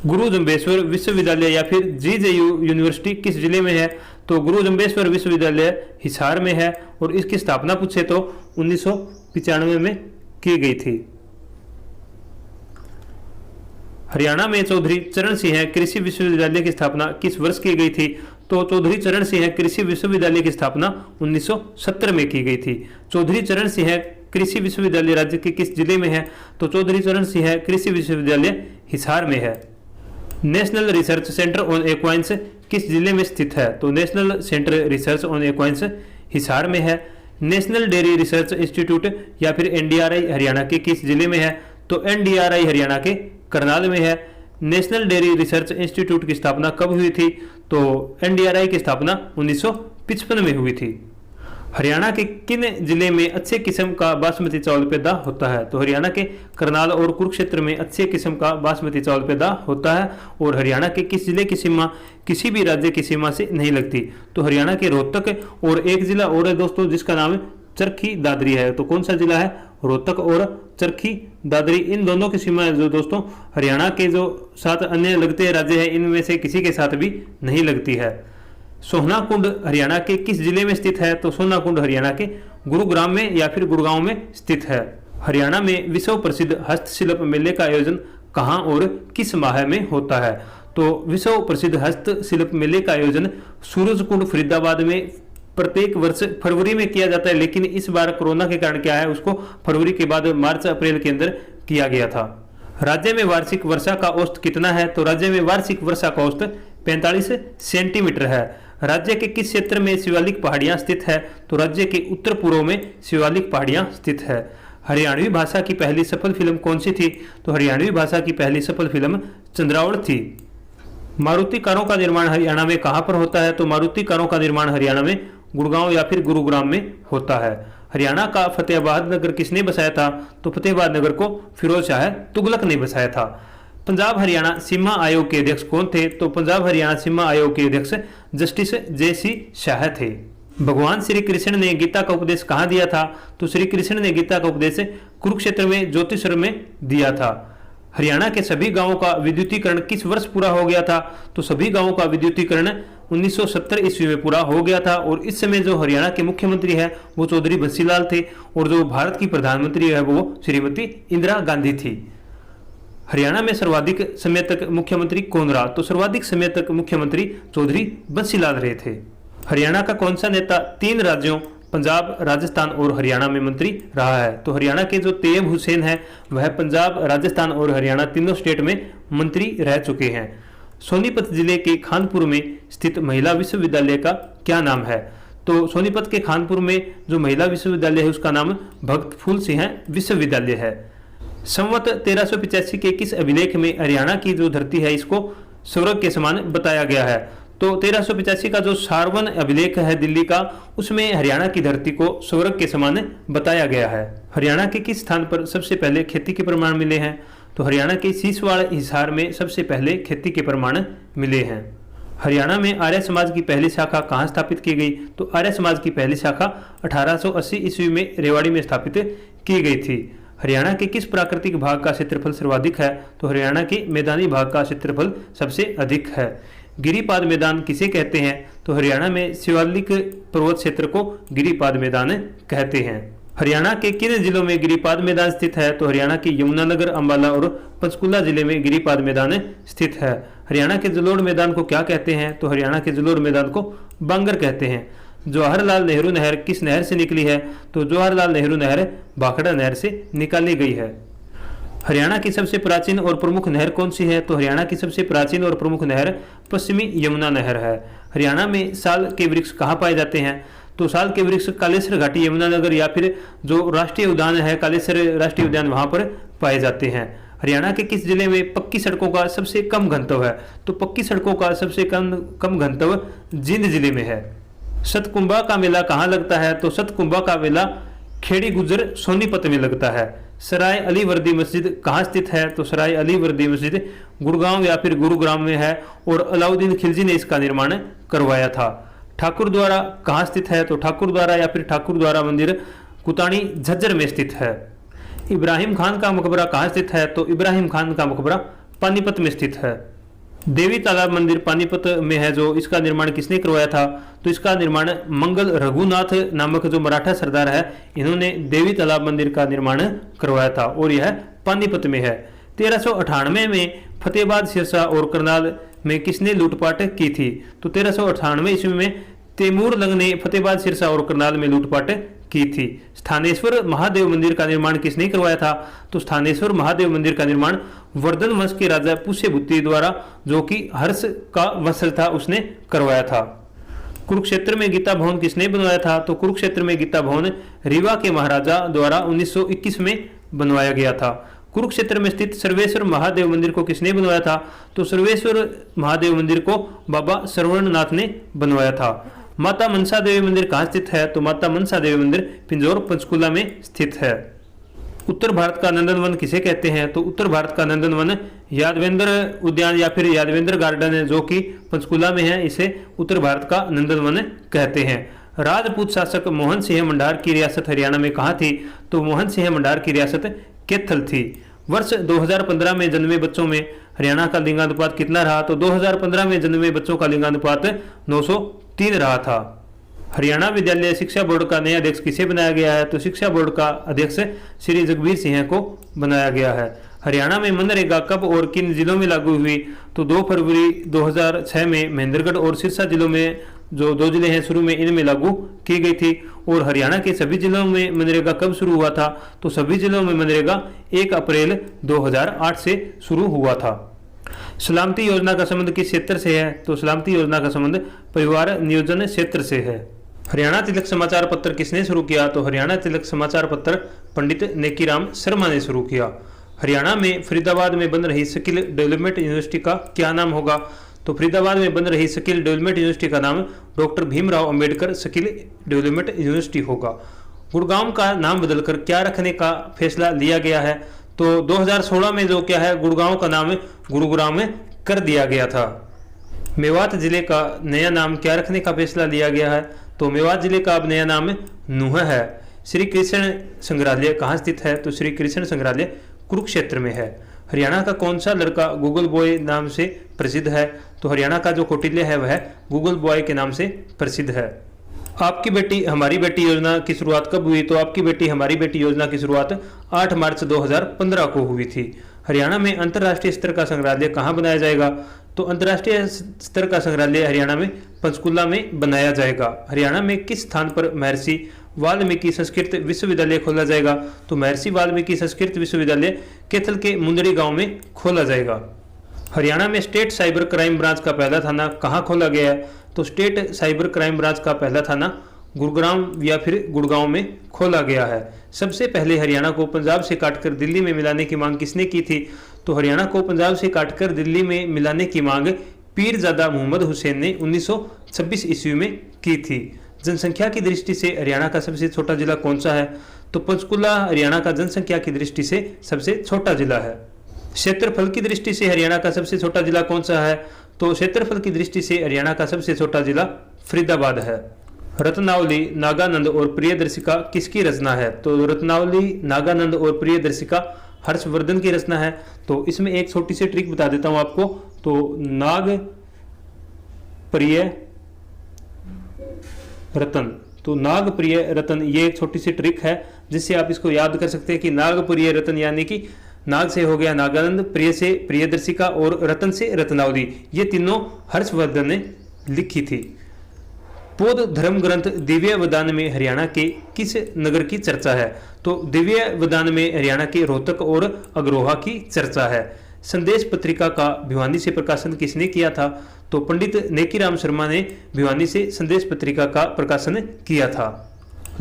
गुरु जम्बेश्वर विश्वविद्यालय या फिर जीजेयू यूनिवर्सिटी किस जिले में है? तो गुरु जम्बेश्वर विश्वविद्यालय हिसार में है और इसकी स्थापना पूछे तो 1995 में की गई थी। हरियाणा में चौधरी चरण सिंह कृषि विश्वविद्यालय की स्थापना किस वर्ष की गई थी? तो चौधरी चरण सिंह कृषि विश्वविद्यालय की स्थापना 1970 में की गई थी। चौधरी चरण सिंह कृषि विश्वविद्यालय राज्य के किस जिले में है? तो चौधरी चरण सिंह कृषि विश्वविद्यालय हिसार में है। National research centre on equines किस जिले में स्थित है? तो national centre research on equines Hisar में है। नेशनल डेयरी रिसर्च इंस्टीट्यूट या फिर एनडीआरआई हरियाणा के किस जिले में है? तो एनडीआरआई हरियाणा के करनाल में है। नेशनल डेयरी रिसर्च इंस्टीट्यूट की स्थापना कब हुई थी? तो एनडीआरआई की स्थापना 1955 में हुई थी। हरियाणा के किन जिले में अच्छे किस्म का बासमती चावल पैदा होता है? तो हरियाणा के करनाल और कुरुक्षेत्र में अच्छे किस्म का बासमती चावल पैदा होता है। और हरियाणा के किस जिले की सीमा किसी भी राज्य की सीमा से नहीं लगती? तो हरियाणा के रोहतक और एक जिला और है दोस्तों जिसका नाम चरखी दादरी है। तो कौन सा जिला है? रोहतक और चरखी दादरी, इन दोनों की सीमा जो दोस्तों हरियाणा के जो 7 अन्य लगते राज्य हैं इनमें से किसी के साथ भी नहीं लगती है। सोहना कुंड हरियाणा के किस जिले में स्थित है? तो सोहना कुंड हरियाणा के गुरुग्राम में या फिर गुड़गांव में स्थित है। हरियाणा में विश्व प्रसिद्ध हस्तशिल्प मेले का आयोजन कहां और किस माह में होता है? तो विश्व प्रसिद्ध हस्तशिल्प मेले का आयोजन सूरजकुंड फरीदाबाद में प्रत्येक वर्ष फरवरी में किया जाता है, लेकिन इस बार कोरोना के कारण क्या है उसको फरवरी के बाद मार्च अप्रैल के अंदर किया गया था। राज्य में वार्षिक वर्षा का औसत कितना है? तो राज्य में वार्षिक वर्षा का औसत 45 सेंटीमीटर है। राज्य के किस क्षेत्र में शिवालिक पहाड़ियां स्थित है? तो राज्य के उत्तर पूर्व में शिवालिक पहाड़ियां स्थित है। हरियाणवी भाषा की पहली सफल फिल्म कौन सी थी? तो हरियाणवी भाषा की पहली सफल फिल्म चंद्रावड़ थी। मारुति कारों का निर्माण हरियाणा में कहां पर होता है? तो मारुति कारों का निर्माण हरियाणा में गुड़गांव या फिर गुरुग्राम में होता है। हरियाणा का फतेहाबाद नगर किसने बसाया था? तो फतेहाबाद नगर को फिरोज शाह तुगलक ने बसाया था। पंजाब हरियाणा सीमा आयोग के अध्यक्ष कौन थे? तो पंजाब हरियाणा सीमा आयोग के अध्यक्ष जस्टिस जे.सी. शाह थे। भगवान श्री कृष्ण ने गीता का उपदेश कहाँ दिया था? तो श्री कृष्ण ने गीता का उपदेश कुरुक्षेत्र में ज्योतिषर में दिया था। हरियाणा के सभी गांवों का विद्युतीकरण किस वर्ष पूरा हो गया था? तो सभी गांवों का विद्युतीकरण 1970 ईस्वी में पूरा हो गया था। और इस समय जो हरियाणा के मुख्यमंत्री है वो चौधरी बंसीलाल थे और जो भारत की प्रधानमंत्री है वो श्रीमती इंदिरा गांधी थी। हरियाणा में सर्वाधिक समय तक मुख्यमंत्री कौन रहा? तो सर्वाधिक समय तक मुख्यमंत्री चौधरी बंसीलाल रहे थे। हरियाणा का कौन सा नेता 3 राज्यों पंजाब, राजस्थान और हरियाणा में मंत्री रहा है? तो हरियाणा के जो तैयब हुसैन है वह पंजाब, राजस्थान और हरियाणा तीनों स्टेट में मंत्री रह चुके हैं। सोनीपत जिले के खानपुर में स्थित महिला विश्वविद्यालय का क्या नाम है? तो सोनीपत के खानपुर में जो महिला विश्वविद्यालय है उसका नाम भगत फूल सिंह विश्वविद्यालय है। संवत 1385 के किस अभिलेख में हरियाणा की जो धरती है इसको स्वर्ग के समान बताया गया है? तो 1385 का जो सारवन अभिलेख है दिल्ली का उसमें हरियाणा की धरती को स्वर्ग के समान बताया गया है। हरियाणा के किस स्थान पर सबसे पहले खेती के प्रमाण मिले हैं? तो हरियाणा के सीसवाड़ हिसार में सबसे पहले खेती के प्रमाण मिले हैं। हरियाणा में आर्य समाज की पहली शाखा कहाँ स्थापित की गई? तो आर्य समाज की पहली शाखा 1880 ईस्वी में रेवाड़ी में स्थापित की गई थी। हरियाणा के किस प्राकृतिक भाग का क्षेत्रफल सर्वाधिक है? तो हरियाणा के मैदानी भाग का क्षेत्रफल सबसे अधिक है। गिरिपाद मैदान किसे कहते हैं? तो हरियाणा में शिवालिक पर्वत क्षेत्र को गिरिपाद मैदान कहते हैं। हरियाणा के किन जिलों में गिरिपाद मैदान स्थित है? तो हरियाणा के यमुनानगर, अंबाला और पंचकुला जिले में गिरिपाद मैदान स्थित है। हरियाणा के जलोढ़ मैदान को क्या कहते हैं? तो हरियाणा के जलोढ़ मैदान को बांगर कहते हैं। जवाहरलाल नेहरू नहर किस नहर से निकली है? तो जवाहरलाल नेहरू नहर भाखड़ा नहर से निकाली गई है। हरियाणा की सबसे प्राचीन और प्रमुख नहर कौन सी है? तो हरियाणा की सबसे प्राचीन और प्रमुख नहर पश्चिमी यमुना नहर है। हरियाणा में साल के वृक्ष कहाँ पाए जाते हैं? तो साल के वृक्ष कालेसर घाटी, यमुनानगर या फिर जो राष्ट्रीय उद्यान है कालेसर राष्ट्रीय उद्यान वहां पर पाए जाते हैं। हरियाणा के किस जिले में पक्की सड़कों का सबसे कम घनत्व है? तो पक्की सड़कों का सबसे कम घनत्व जींद जिले में है। सतकुंभा का मेला कहाँ लगता है? तो सतकुंभा का मेला खेड़ी गुजर सोनीपत में लगता है। सराय अली वर्दी मस्जिद कहाँ स्थित है? तो सराय अली वर्दी मस्जिद गुड़गांव या फिर गुरुग्राम में है और अलाउद्दीन खिलजी ने इसका निर्माण करवाया था। ठाकुर द्वारा कहाँ स्थित है? तो ठाकुर द्वारा या फिर ठाकुर द्वारा मंदिर कुताणी झज्जर में स्थित है। इब्राहिम खान का मकबरा कहाँ स्थित है? तो इब्राहिम खान का मकबरा पानीपत में स्थित है। देवी तालाब मंदिर पानीपत में है, जो इसका निर्माण किसने करवाया था? तो इसका निर्माण मंगल रघुनाथ नामक जो मराठा सरदार है, इन्होंने देवी तालाब मंदिर का निर्माण करवाया था और यह पानीपत में है। 1398 में फतेहाबाद, सिरसा और करनाल में किसने लूटपाट की थी? तो 1398 ईस्वी में तैमूर लंग ने फतेहाबाद, सिरसा और करनाल में लूटपाट की थी। स्थानेश्वर महादेव मंदिर का निर्माण किसने करवाया था? तो स्थानेश्वर महादेव मंदिर का निर्माण वर्धन वंश के राजा पुष्यभूति द्वारा, जो कि हर्ष का वंशज था, उसने करवाया था। कुरुक्षेत्र में गीता भवन किसने बनवाया था? तो कुरुक्षेत्र में गीता भवन रीवा के महाराजा द्वारा 1921 में बनवाया गया था। कुरुक्षेत्र में स्थित सर्वेश्वर महादेव मंदिर को किसने बनवाया था? तो सर्वेश्वर महादेव मंदिर को बाबा श्रवणनाथ ने बनवाया था। माता मनसा देवी मंदिर कहाँ स्थित है? तो माता मनसा देवी मंदिर पिंजौर पंचकुला में स्थित है। उत्तर भारत का नंदनवन किसे कहते हैं? तो उत्तर भारत का नंदनवन यादवेंद्र उद्यान या फिर यादवेंद्र गार्डन है, जो कि पंचकुला में है, इसे उत्तर भारत का नंदनवन कहते हैं। राजपूत शासक मोहन सिंह मंडार की रियासत हरियाणा में कहाँ थी? तो मोहन सिंह मंडार की रियासत कैथल थी। वर्ष 2015 में जन्मे बच्चों में हरियाणा का लिंगानुपात कितना रहा? तो 2015 में जन्मे बच्चों का लिंगानुपात 903 रहा था। हरियाणा विद्यालय शिक्षा बोर्ड का नया अध्यक्ष किसे बनाया गया है? तो शिक्षा बोर्ड का अध्यक्ष श्री जगबीर सिंह को बनाया गया है। हरियाणा में मनरेगा कब और किन जिलों में लागू हुई? तो 2 फरवरी 2006 में महेंद्रगढ़ और सिरसा जिलों में, जो 2 जिले हैं शुरू में, इनमें लागू की गई थी। और हरियाणा के सभी जिलों में मनरेगा कब शुरू हुआ था? तो सभी जिलों में मनरेगा 1 अप्रैल 2008 से शुरू हुआ था। सलामती योजना का संबंध किस क्षेत्र से है? तो सलामती योजना का संबंध परिवार नियोजन क्षेत्र से है। हरियाणा तिलक समाचार पत्र किसने शुरू किया? तो हरियाणा तिलक समाचार पत्र पंडित नेकीराम शर्मा ने शुरू किया। हरियाणा में फरीदाबाद में बन रही स्किल डेवलपमेंट यूनिवर्सिटी का क्या नाम होगा? तो फरीदाबाद में बन रही स्किल डेवलपमेंट यूनिवर्सिटी का नाम doctor Bhimrao Ambedkar skill development university होगा। गुड़गांव का नाम बदलकर क्या रखने का फैसला लिया गया है? तो 2016 में जो क्या है, गुड़गांव का नाम गुरुग्राम कर दिया गया था। मेवात जिले का नया नाम क्या रखने का फैसला लिया गया है? तो मेवात जिले का अब नया नाम नूह है। श्री कृष्ण संग्रहालय कहाँ स्थित है? तो श्री कृष्ण संग्रहालय कुरुक्षेत्र में है। हरियाणा का कौन सा लड़का गूगल बॉय नाम से प्रसिद्ध है? तो हरियाणा का जो कौटिल्य है वह गूगल बॉय के नाम से प्रसिद्ध है। आपकी बेटी हमारी बेटी योजना की शुरुआत कब हुई? तो आपकी बेटी हमारी बेटी योजना की शुरुआत 8 मार्च 2015 को हुई थी। हरियाणा में अंतर्राष्ट्रीय स्तर का संग्रहालय कहाँ बनाया जाएगा? तो अंतर्राष्ट्रीय स्तर का संग्रहालय हरियाणा में पंचकुला में बनाया जाएगा। हरियाणा में किस स्थान पर महर्षि वाल्मीकि संस्कृत विश्वविद्यालय खोला जाएगा? तो महर्षि वाल्मीकि संस्कृत विश्वविद्यालय कैथल के मुंदरी गांव में खोला जाएगा। हरियाणा में स्टेट साइबर क्राइम ब्रांच का पहला थाना कहाँ खोला गया है? तो स्टेट साइबर क्राइम ब्रांच का पहला थाना गुरुग्राम या फिर गुड़गांव में खोला गया है। सबसे पहले हरियाणा को पंजाब से काटकर दिल्ली में मिलाने की मांग किसने की थी? तो हरियाणा को पंजाब से काटकर दिल्ली में मिलाने की मांग पीरजादा मोहम्मद हुसैन ने 1926 ईस्वी में की थी। जनसंख्या की दृष्टि से हरियाणा का सबसे छोटा जिला कौन सा है? तो पंचकुला हरियाणा का जनसंख्या की दृष्टि से सबसे छोटा जिला है। क्षेत्रफल की दृष्टि से हरियाणा का सबसे छोटा जिला कौन सा है? तो क्षेत्रफल की दृष्टि से हरियाणा का सबसे छोटा जिला फरीदाबाद है। रत्नावली नागानंद और प्रियदर्शिका किसकी रचना है? तो रत्नावली नागानंद और प्रियदर्शिका हर्षवर्धन की रचना है। तो इसमें एक छोटी सी ट्रिक बता देता हूं आपको। तो नाग प्रिय रतन, तो नाग प्रिय रतन, ये एक छोटी सी ट्रिक है जिससे आप इसको याद कर सकते हैं कि नाग प्रिय रतन यानी कि नाग से हो गया नागानंद, प्रिय से प्रियदर्शिका और रतन से रत्नावली, ये तीनों हर्षवर्धन ने लिखी थी। बौद्ध धर्म ग्रंथ दिव्य वदान में हरियाणा के किस नगर की चर्चा है? तो दिव्य वदान में हरियाणा के रोहतक और अग्रोहा की चर्चा है। संदेश पत्रिका का भिवानी से प्रकाशन किसने किया था? तो पंडित नेकीराम शर्मा ने भिवानी से संदेश पत्रिका का प्रकाशन किया था।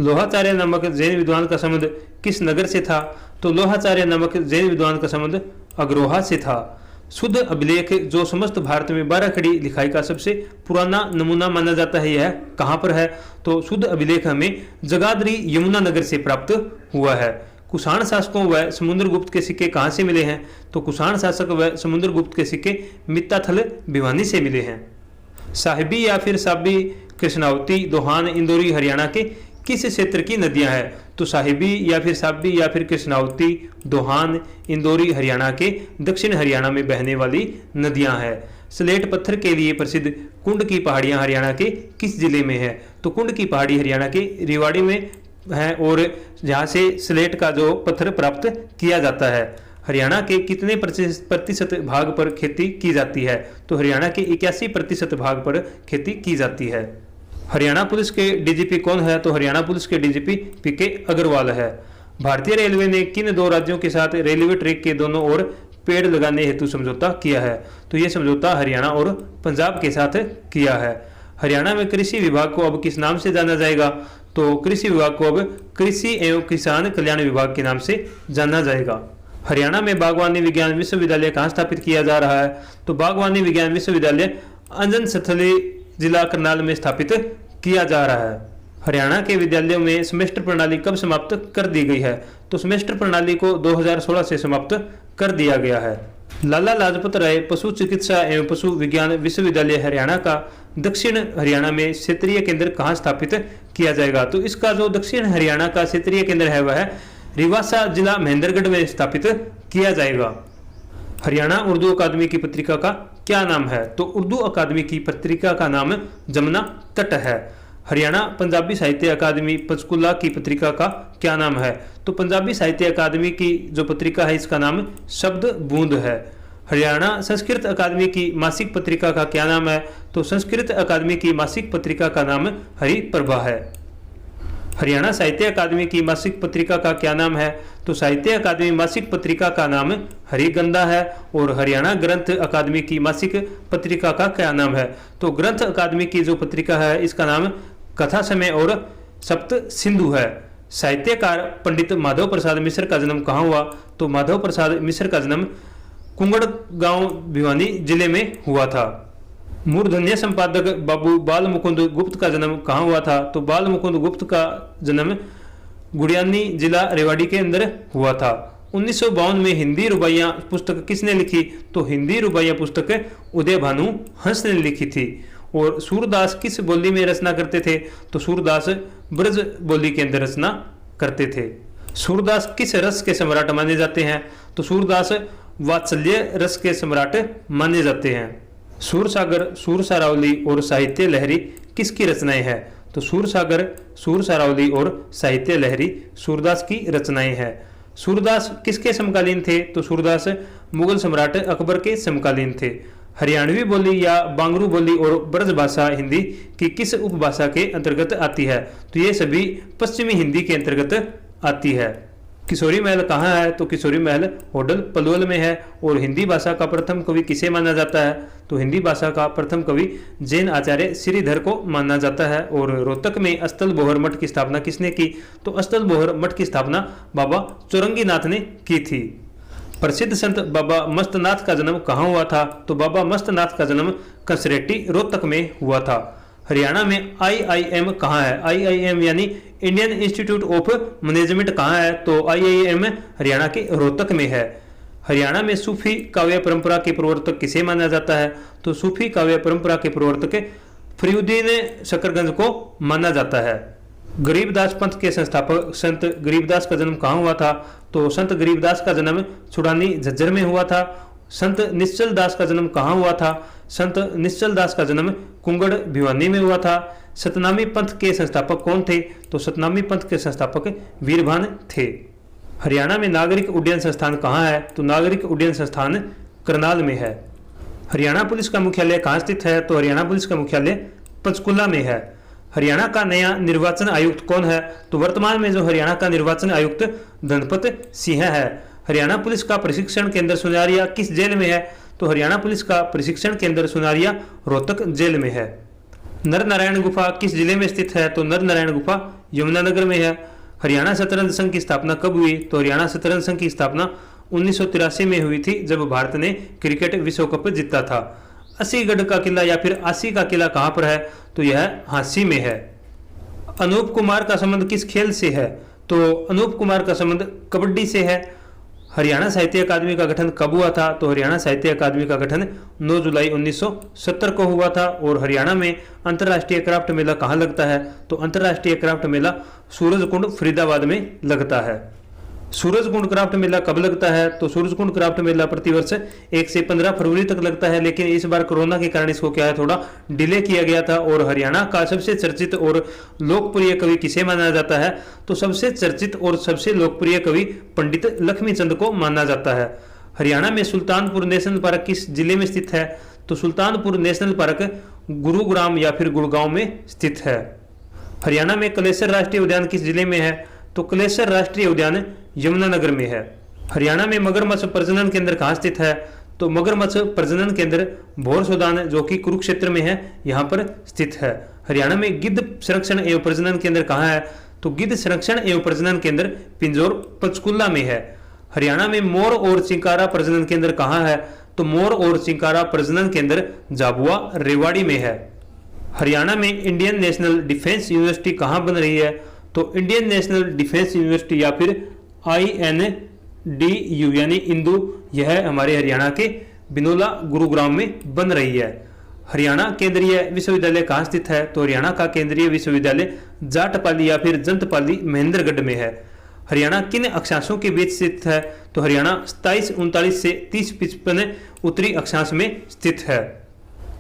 लोहाचार्य नामक जैन विद्वान का संबंध किस नगर से था? तो लोहाचार्य नामक जैन विद्वान का संबंध अग्रोहा से था। शुद्ध अभिलेख जो समस्त भारत में 12 खड़ी लिखाई का सबसे पुराना नमूना माना जाता है, यह कहाँ पर है? तो शुद्ध अभिलेख हमें जगाधरी यमुनानगर से प्राप्त हुआ है। कुषाण शासकों व समुद्रगुप्त के सिक्के कहाँ से मिले हैं? तो कुषाण शासक व समुद्रगुप्त के सिक्के मित्ताथल भिवानी से मिले हैं। साहिबी या फिर साबी कृष्णावती दोहान इंदौरी हरियाणा के किस क्षेत्र की नदियां हैं? तो साहिबी या फिर साबी या फिर कृष्णावती, दोहान, इंदौरी हरियाणा के दक्षिण हरियाणा में बहने वाली नदियां हैं। स्लेट पत्थर के लिए प्रसिद्ध कुंड की पहाड़ियां हरियाणा के किस जिले में है? तो कुंड की पहाड़ी हरियाणा के रेवाड़ी में है और जहां से स्लेट का जो पत्थर प्राप्त किया जाता है। हरियाणा के कितने प्रतिशत भाग पर खेती की जाती है? तो हरियाणा के 81% भाग पर खेती की जाती है। हरियाणा पुलिस के डीजीपी कौन है? तो हरियाणा पुलिस के डीजीपी पीके अग्रवाल है। भारतीय रेलवे ने किन दो राज्यों के साथ रेलवे ट्रैक के दोनों ओर पेड़ लगाने हेतु समझौता किया है? तो यह समझौता हरियाणा और पंजाब के साथ किया है। हरियाणा में कृषि विभाग को अब किस नाम से जाना जाएगा? तो कृषि विभाग को अब कृषि एवं किसान कल्याण विभाग के नाम से जाना जाएगा। हरियाणा में बागवानी विज्ञान विश्वविद्यालय कहाँ स्थापित किया जा रहा है? तो बागवानी विज्ञान विश्वविद्यालय अंजन स्थली जिला करनाल में स्थापित किया जा रहा है। हरियाणा के विद्यालयों में सेमेस्टर प्रणाली कब समाप्त कर दी गई है? तो सेमेस्टर प्रणाली को 2016 से समाप्त कर दिया गया है। लाला लाजपत राय पशु चिकित्सा एवं पशु विज्ञान विश्वविद्यालय हरियाणा का दक्षिण हरियाणा में क्षेत्रीय केंद्र कहाँ स्थापित किया जाएगा? तो इसका जो दक्षिण हरियाणा का क्षेत्रीय केंद्र है वह रिवासा जिला महेंद्रगढ़ में स्थापित किया जाएगा। हरियाणा उर्दू अकादमी की पत्रिका का क्या नाम है? तो उर्दू अकादमी की पत्रिका का नाम जमुना तट है। हरियाणा पंजाबी साहित्य अकादमी पंचकुला की पत्रिका का क्या नाम है? तो पंजाबी साहित्य अकादमी की जो पत्रिका है इसका नाम शब्द बूंद है। हरियाणा संस्कृत अकादमी की मासिक पत्रिका का क्या नाम है? तो संस्कृत अकादमी की मासिक पत्रिका का नाम हरिप्रभा है। हरियाणा साहित्य अकादमी की मासिक पत्रिका का क्या नाम है? तो साहित्य अकादमी मासिक पत्रिका का नाम हरिगंधा है। और हरियाणा ग्रंथ अकादमी की मासिक पत्रिका का क्या नाम है? तो ग्रंथ अकादमी की जो पत्रिका है इसका नाम कथा समय और सप्त सिंधु है। साहित्यकार पंडित माधव प्रसाद मिश्र का जन्म कहाँ हुआ? तो माधव प्रसाद मिश्र का जन्म कुंगड़ गांव भिवानी जिले में हुआ था। मूर्धन्य संपादक बाबू बाल मुकुंद गुप्त का जन्म कहाँ हुआ था? तो बाल मुकुंद गुप्त का जन्म गुड़ियानी जिला रेवाड़ी के अंदर हुआ था। 1952 में हिंदी रुबाइयाँ पुस्तक किसने लिखी? तो हिंदी रुबाइयाँ पुस्तक उदय भानु हंस ने लिखी थी। और सूरदास किस बोली में रचना करते थे? तो सूरदास ब्रज बोली के अंदर रचना करते थे। सूरदास किस रस के सम्राट माने जाते हैं? तो सूरदास वात्सल्य रस के सम्राट माने जाते हैं। सूरसागर, सूरसारावली और साहित्य लहरी किसकी रचनाएं हैं? तो सूरसागर, सूरसारावली और साहित्य लहरी सूरदास की रचनाएं हैं। सूरदास किसके समकालीन थे? तो सूरदास मुगल सम्राट अकबर के समकालीन थे। हरियाणवी बोली या बांगरू बोली और ब्रज भाषा हिंदी की किस उपभाषा के अंतर्गत आती है? तो ये सभी पश्चिमी हिंदी के अंतर्गत आती है। किशोरी महल कहाँ है? तो किशोरी महल होडल पलवल में है। और हिंदी भाषा का प्रथम कवि किसे माना जाता है? तो हिंदी भाषा का प्रथम कवि जैन आचार्य श्रीधर को माना जाता है। और रोहतक में अस्तल बोहर मठ की स्थापना किसने की? तो अस्तल बोहर मठ की स्थापना बाबा चौरंगीनाथ ने की थी। प्रसिद्ध संत बाबा मस्तनाथ का जन्म कहाँ हुआ था? तो बाबा मस्तनाथ का जन्म कसरेटी रोहतक में हुआ था। हरियाणा में IIM कहाँ है? IIM यानी इंडियन इंस्टीट्यूट ऑफ मैनेजमेंट कहाँ है? तो IIM हरियाणा के रोहतक में है। हरियाणा में सूफी काव्य परंपरा के प्रवर्तक किसे माना जाता है? तो सूफी काव्य परंपरा के प्रवर्तक फरीउद्दीन शकरगंज को माना जाता है। गरीबदास पंथ के संस्थापक संत गरीबदास का जन्म कहाँ हुआ था? तो संत गरीबदास का जन्म छुड़ानी झज्जर में हुआ था। संत निश्चल दास का जन्म कहाँ हुआ था? संत निश्चल दास का जन्म कुंगड़ भिवानी में हुआ था। सतनामी पंथ के संस्थापक कौन थे? तो सतनामी पंथ के संस्थापक वीरभान थे। हरियाणा में नागरिक उड्डयन संस्थान कहाँ है? तो नागरिक उड्डयन संस्थान करनाल में है। हरियाणा पुलिस का मुख्यालय कहाँ स्थित है? तो हरियाणा पुलिस का मुख्यालय पंचकुला में है। हरियाणा का नया निर्वाचन आयुक्त कौन है? तो वर्तमान में जो हरियाणा का निर्वाचन आयुक्त धनपत सिंह है। हरियाणा पुलिस का प्रशिक्षण केंद्र सुनारिया किस जेल में है? तो हरियाणा पुलिस का प्रशिक्षण केंद्र सुनारिया रोहतक जेल में है। नर नारायण गुफा किस जिले में स्थित है? तो नर नारायण गुफा यमुनानगर में है। हरियाणा शतरंज संघ की स्थापना कब हुई? तो हरियाणा शतरंज संघ की स्थापना 1983 में हुई थी, जब भारत ने क्रिकेट विश्व कप जीता था। असीगढ़ का किला या फिर आसी का किला कहाँ पर है? तो यह हांसी में है। अनूप कुमार का संबंध किस खेल से है? तो अनूप कुमार का संबंध कबड्डी से है। हरियाणा साहित्य अकादमी का गठन कब हुआ था? तो हरियाणा साहित्य अकादमी का गठन 9 जुलाई 1970 को हुआ था। और हरियाणा में अंतर्राष्ट्रीय क्राफ्ट मेला कहाँ लगता है? तो अंतर्राष्ट्रीय क्राफ्ट मेला सूरजकुंड फरीदाबाद में लगता है। सूरजकुंड क्राफ्ट मेला कब लगता है? तो सूरजकुंड क्राफ्ट मेला प्रतिवर्ष 1 से 15 फरवरी तक लगता है, लेकिन इस बार कोरोना के कारण इसको क्या है, थोड़ा डिले किया गया था। और हरियाणा का सबसे चर्चित और लोकप्रिय कवि किसे माना जाता है? तो सबसे चर्चित और सबसे लोकप्रिय कवि पंडित लक्ष्मीचंद को माना जाता है। हरियाणा में सुल्तानपुर नेशनल पार्क किस जिले में स्थित है? तो सुल्तानपुर नेशनल पार्क गुरुग्राम या फिर गुड़गांव में स्थित है। हरियाणा में कलेसर राष्ट्रीय उद्यान किस जिले में है? तो कलेसर राष्ट्रीय उद्यान यमुनानगर में है। हरियाणा में मगरमच्छ प्रजनन केंद्र कहाँ स्थित है? तो मगरमच्छ प्रजनन केंद्र भोरसोदान जो कि कुरुक्षेत्र में है, यहाँ पर स्थित है। हरियाणा में गिद्ध संरक्षण एवं प्रजनन केंद्र कहाँ है? तो गिद्ध संरक्षण एवं प्रजनन केंद्र पिंजौर पंचकुला में है। हरियाणा में मोर और चिंकारा प्रजनन केंद्र कहाँ है? तो मोर और चिंकारा प्रजनन केंद्र झाबुआ रेवाड़ी में है। हरियाणा में इंडियन नेशनल डिफेंस यूनिवर्सिटी कहाँ बन रही है? तो इंडियन नेशनल डिफेंस यूनिवर्सिटी या फिर INDU यानी इंदू, यह हमारे हरियाणा के बिनोला गुरुग्राम में बन रही है। हरियाणा केंद्रीय विश्वविद्यालय कहाँ स्थित है? तो हरियाणा का केंद्रीय विश्वविद्यालय जाटपाली या फिर जंतपाली महेंद्रगढ़ में है। हरियाणा किन अक्षांशों के बीच स्थित है? तो हरियाणा 2739 से 3055 उत्तरी अक्षांश में स्थित है।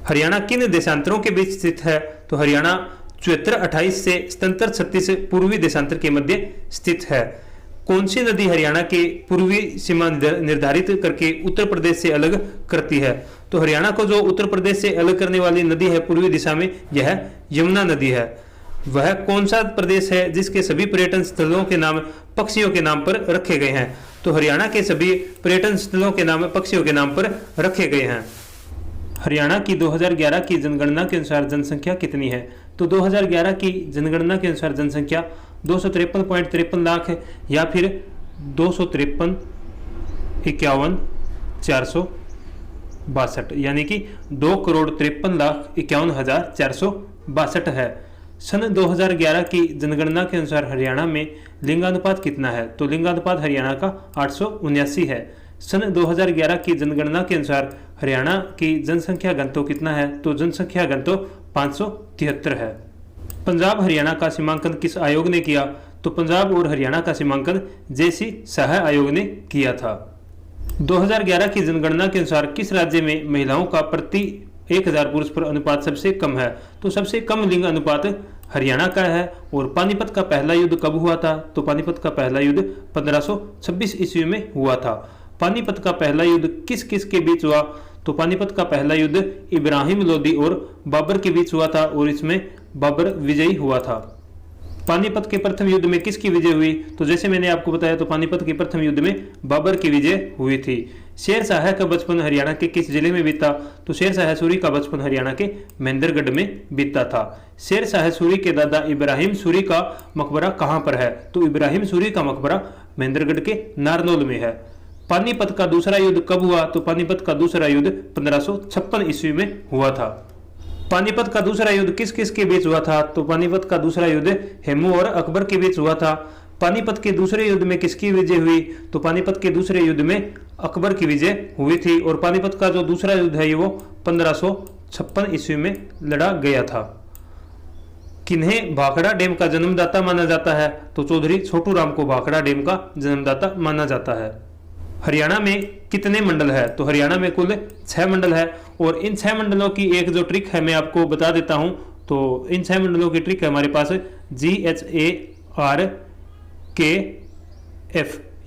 हरियाणा किन देशांतरों के बीच स्थित है? तो हरियाणा 7428 से 7736 पूर्वी देशांतर के मध्य स्थित है। कौन सी नदी हरियाणा के पूर्वी सीमा निर्धारित करके उत्तर प्रदेश से अलग करती है? तो हरियाणा को जो उत्तर प्रदेश से अलग करने वाली नदी है पूर्वी दिशा में, यह यमुना नदी है। वह कौन सा प्रदेश है जिसके सभी पर्यटन स्थलों के नाम पक्षियों के नाम पर रखे गए हैं? तो हरियाणा के सभी पर्यटन स्थलों के नाम पक्षियों के नाम पर रखे गए हैं। हरियाणा की 2011 की जनगणना के अनुसार जनसंख्या कितनी है? तो 2011 की जनगणना के अनुसार जनसंख्या 253.53 लाख है या फिर 253,51,462 यानी कि 2,53,51,462 है। सन 2011 की जनगणना के अनुसार हरियाणा में लिंगानुपात कितना है? तो लिंगानुपात हरियाणा का 879 है। सन 2011 की जनगणना के अनुसार हरियाणा की जनसंख्या घनत्व कितना है? तो जनसंख्या घनत्व 573 है। पंजाब हरियाणा का सीमांकन किस आयोग ने किया? तो पंजाब और हरियाणा का सीमांकन JC शाह आयोग ने किया था। 2011 की जनगणना के अनुसार किस राज्य में महिलाओं का प्रति 1000 पुरुष पर अनुपात सबसे कम है? तो सबसे कम लिंग अनुपात हरियाणा का है। और पानीपत का पहला युद्ध कब हुआ था? तो पानीपत का पहला युद्ध 1526 ईस्वी में हुआ था। पानीपत का पहला युद्ध किस किस के बीच हुआ? तो पानीपत का पहला युद्ध इब्राहिम लोदी और बाबर के बीच हुआ था और इसमें बाबर विजयी हुआ था। पानीपत के प्रथम युद्ध में किसकी विजय हुई? तो जैसे मैंने आपको बताया, तो पानीपत के प्रथम युद्ध में बाबर की विजय हुई थी। शेर शाह का बचपन हरियाणा के किस जिले में बीता? तो शेर शाह सूरी का बचपन हरियाणा के महेंद्रगढ़ में बीता था। शेर शाह सूरी के दादा इब्राहिम सूरी का मकबरा कहाँ पर है? तो इब्राहिम सूरी का मकबरा महेंद्रगढ़ के नारनौल में है। पानीपत का दूसरा युद्ध कब हुआ? तो पानीपत का दूसरा युद्ध 1556 ईस्वी में हुआ था। पानीपत का दूसरा युद्ध किस किस के बीच हुआ था? तो पानीपत का दूसरा युद्ध हेमू और अकबर के बीच हुआ था। पानीपत के दूसरे युद्ध में किसकी विजय हुई? तो पानीपत के दूसरे युद्ध में अकबर की विजय हुई थी। और पानीपत का जो दूसरा युद्ध है वो 1556 ईस्वी में लड़ा गया था। किन्हें भाखड़ा डैम का जन्मदाता माना जाता है? तो चौधरी छोटू राम को भाखड़ा डैम का जन्मदाता माना जाता है। हरियाणा में कितने मंडल है? तो हरियाणा में कुल 6 मंडल है। और इन 6 मंडलों की एक जो ट्रिक है मैं आपको बता देता हूं। तो इन 6 मंडलों की ट्रिक है हमारे पास GHARKF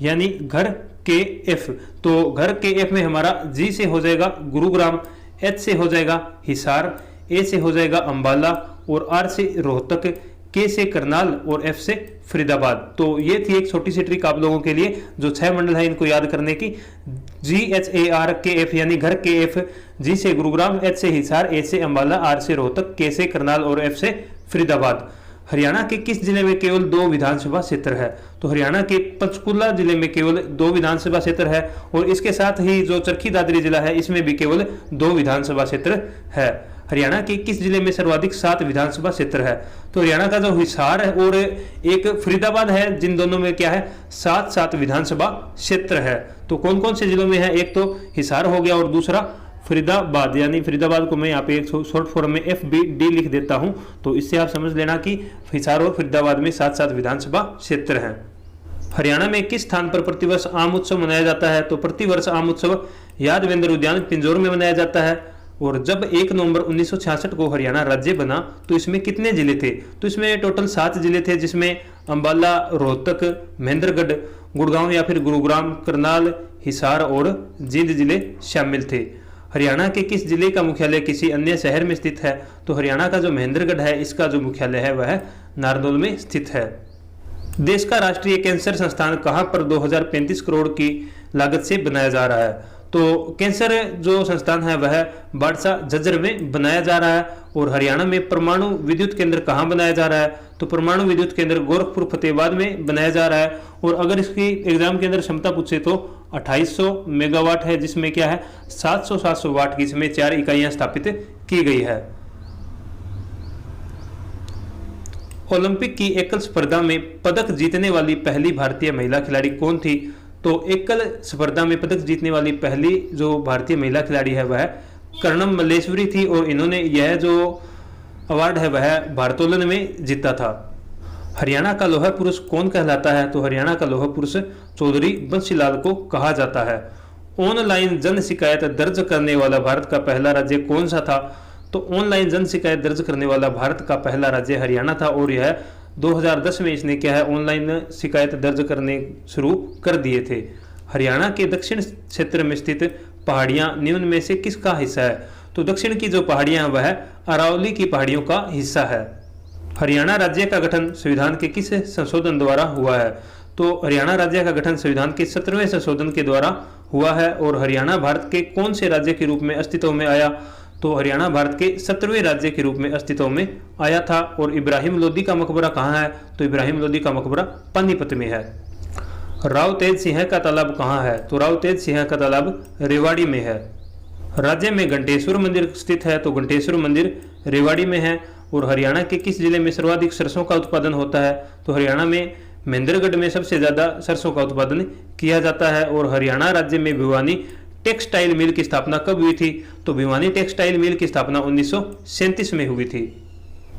यानी घर के F। तो घर के F में हमारा G से हो जाएगा गुरुग्राम, H से हो जाएगा हिसार, A से हो जाएगा अंबाला और R से रोहतक, K से करनाल और F से फरीदाबाद। तो ये थी एक छोटी सी ट्रिक आप लोगों के लिए, जो 6 मंडल है इनको याद करने की। GHARKF यानी घर के F, G से गुरुग्राम, H से हिसार, A से अंबाला, R से रोहतक, K से करनाल और F से फरीदाबाद। हरियाणा के किस जिले में केवल 2 विधानसभा क्षेत्र है? तो हरियाणा के पंचकुला जिले में केवल 2 विधानसभा क्षेत्र है। और इसके साथ ही जो चरखी दादरी जिला है इसमें भी केवल 2 विधानसभा क्षेत्र है। हरियाणा के किस जिले में सर्वाधिक 7 विधानसभा क्षेत्र है? तो हरियाणा का जो हिसार है और एक फरीदाबाद है, जिन दोनों में क्या है 7 विधानसभा क्षेत्र है। तो कौन कौन से जिलों में है? एक तो हिसार हो गया और दूसरा फरीदाबाद, यानी फरीदाबाद को मैं यहाँ पे एक शॉर्ट फॉर्म में FBD लिख देता हूँ। तो इससे आप समझ लेना कि हिसार और फरीदाबाद में 7 विधानसभा क्षेत्र हैं। हरियाणा में किस स्थान पर प्रतिवर्ष आम उत्सव मनाया जाता है? तो प्रतिवर्ष आम उत्सव यादवेंद्र उद्यान पिंजौर में मनाया जाता है। और जब 1 नवंबर 1966 को हरियाणा राज्य बना तो इसमें कितने जिले थे? तो इसमें टोटल 7 जिले थे, जिसमें अंबाला, रोहतक, महेंद्रगढ़, गुड़गांव या फिर गुरुग्राम, करनाल, हिसार और जींद जिले शामिल थे। हरियाणा के किस जिले का मुख्यालय किसी अन्य शहर में स्थित है? तो हरियाणा का जो महेंद्रगढ़ है, इसका जो मुख्यालय है वह नारनौल में स्थित है। देश का राष्ट्रीय कैंसर संस्थान कहां पर 2035 करोड़ की लागत से बनाया जा रहा है? तो कैंसर जो संस्थान है वह बाड़सा झज्जर में बनाया जा रहा है। और हरियाणा में परमाणु विद्युत केंद्र कहां बनाया जा रहा है? तो परमाणु विद्युत केंद्र गोरखपुर फतेहाबाद में बनाया जा रहा है। और अगर इसकी एग्जाम के अंदर क्षमता पूछे तो 2800 मेगावाट है, जिसमें क्या है 700 वाट की इसमें 4 इकाइयां स्थापित की गई है। ओलंपिक की एकल स्पर्धा में पदक जीतने वाली पहली भारतीय महिला खिलाड़ी कौन थी? तो एकल स्पर्धा में पदक जीतने वाली पहली जो भारतीय महिला खिलाड़ी है वह कर्णम मल्लेश्वरी थी। और इन्होंने यह जो अवार्ड है वह भारोत्तोलन में जीता था। हरियाणा का लौह पुरुष कौन कहलाता है? तो हरियाणा का लौह पुरुष चौधरी बंसीलाल को कहा जाता है। ऑनलाइन जन शिकायत दर्ज करने वाला भारत का पहला राज्य कौन सा था? तो ऑनलाइन जन शिकायत दर्ज करने वाला भारत का पहला राज्य हरियाणा था। और यह 2010 में इसने क्या है ऑनलाइन शिकायत दर्ज करने शुरू कर दिए थे। हरियाणा के दक्षिण क्षेत्र में स्थित पहाड़ियां निम्न में से किसका हिस्सा है? तो दक्षिण की जो पहाड़ियां वह अरावली की पहाड़ियों का हिस्सा है। हरियाणा राज्य का गठन संविधान के किस संशोधन द्वारा हुआ है? तो हरियाणा राज्य का गठन संविधान के 17वें संशोधन के द्वारा हुआ है। और हरियाणा भारत के कौन से राज्य के रूप में अस्तित्व में आया? तो हरियाणा भारत के 17वें राज्य के रूप में अस्तित्व में आया था। और इब्राहिम लोदी का मकबरा कहाँ है? तो इब्राहिम लोदी का मकबरा पानीपत में है। राव तेज सिंह का तालाब कहाँ है? तो राव तेज सिंह का तालाब रेवाड़ी में है। राज्य में घंटेश्वर मंदिर स्थित है। तो घंटेश्वर मंदिर रेवाड़ी में है। और हरियाणा के किस जिले में सर्वाधिक सरसों का उत्पादन होता है? तो हरियाणा में महेंद्रगढ़ में सबसे ज्यादा सरसों का उत्पादन किया जाता है। और हरियाणा राज्य में भिवानी टेक्सटाइल मिल की स्थापना कब हुई थी? तो भिवानी टेक्सटाइल मिल की स्थापना 1937 में हुई थी।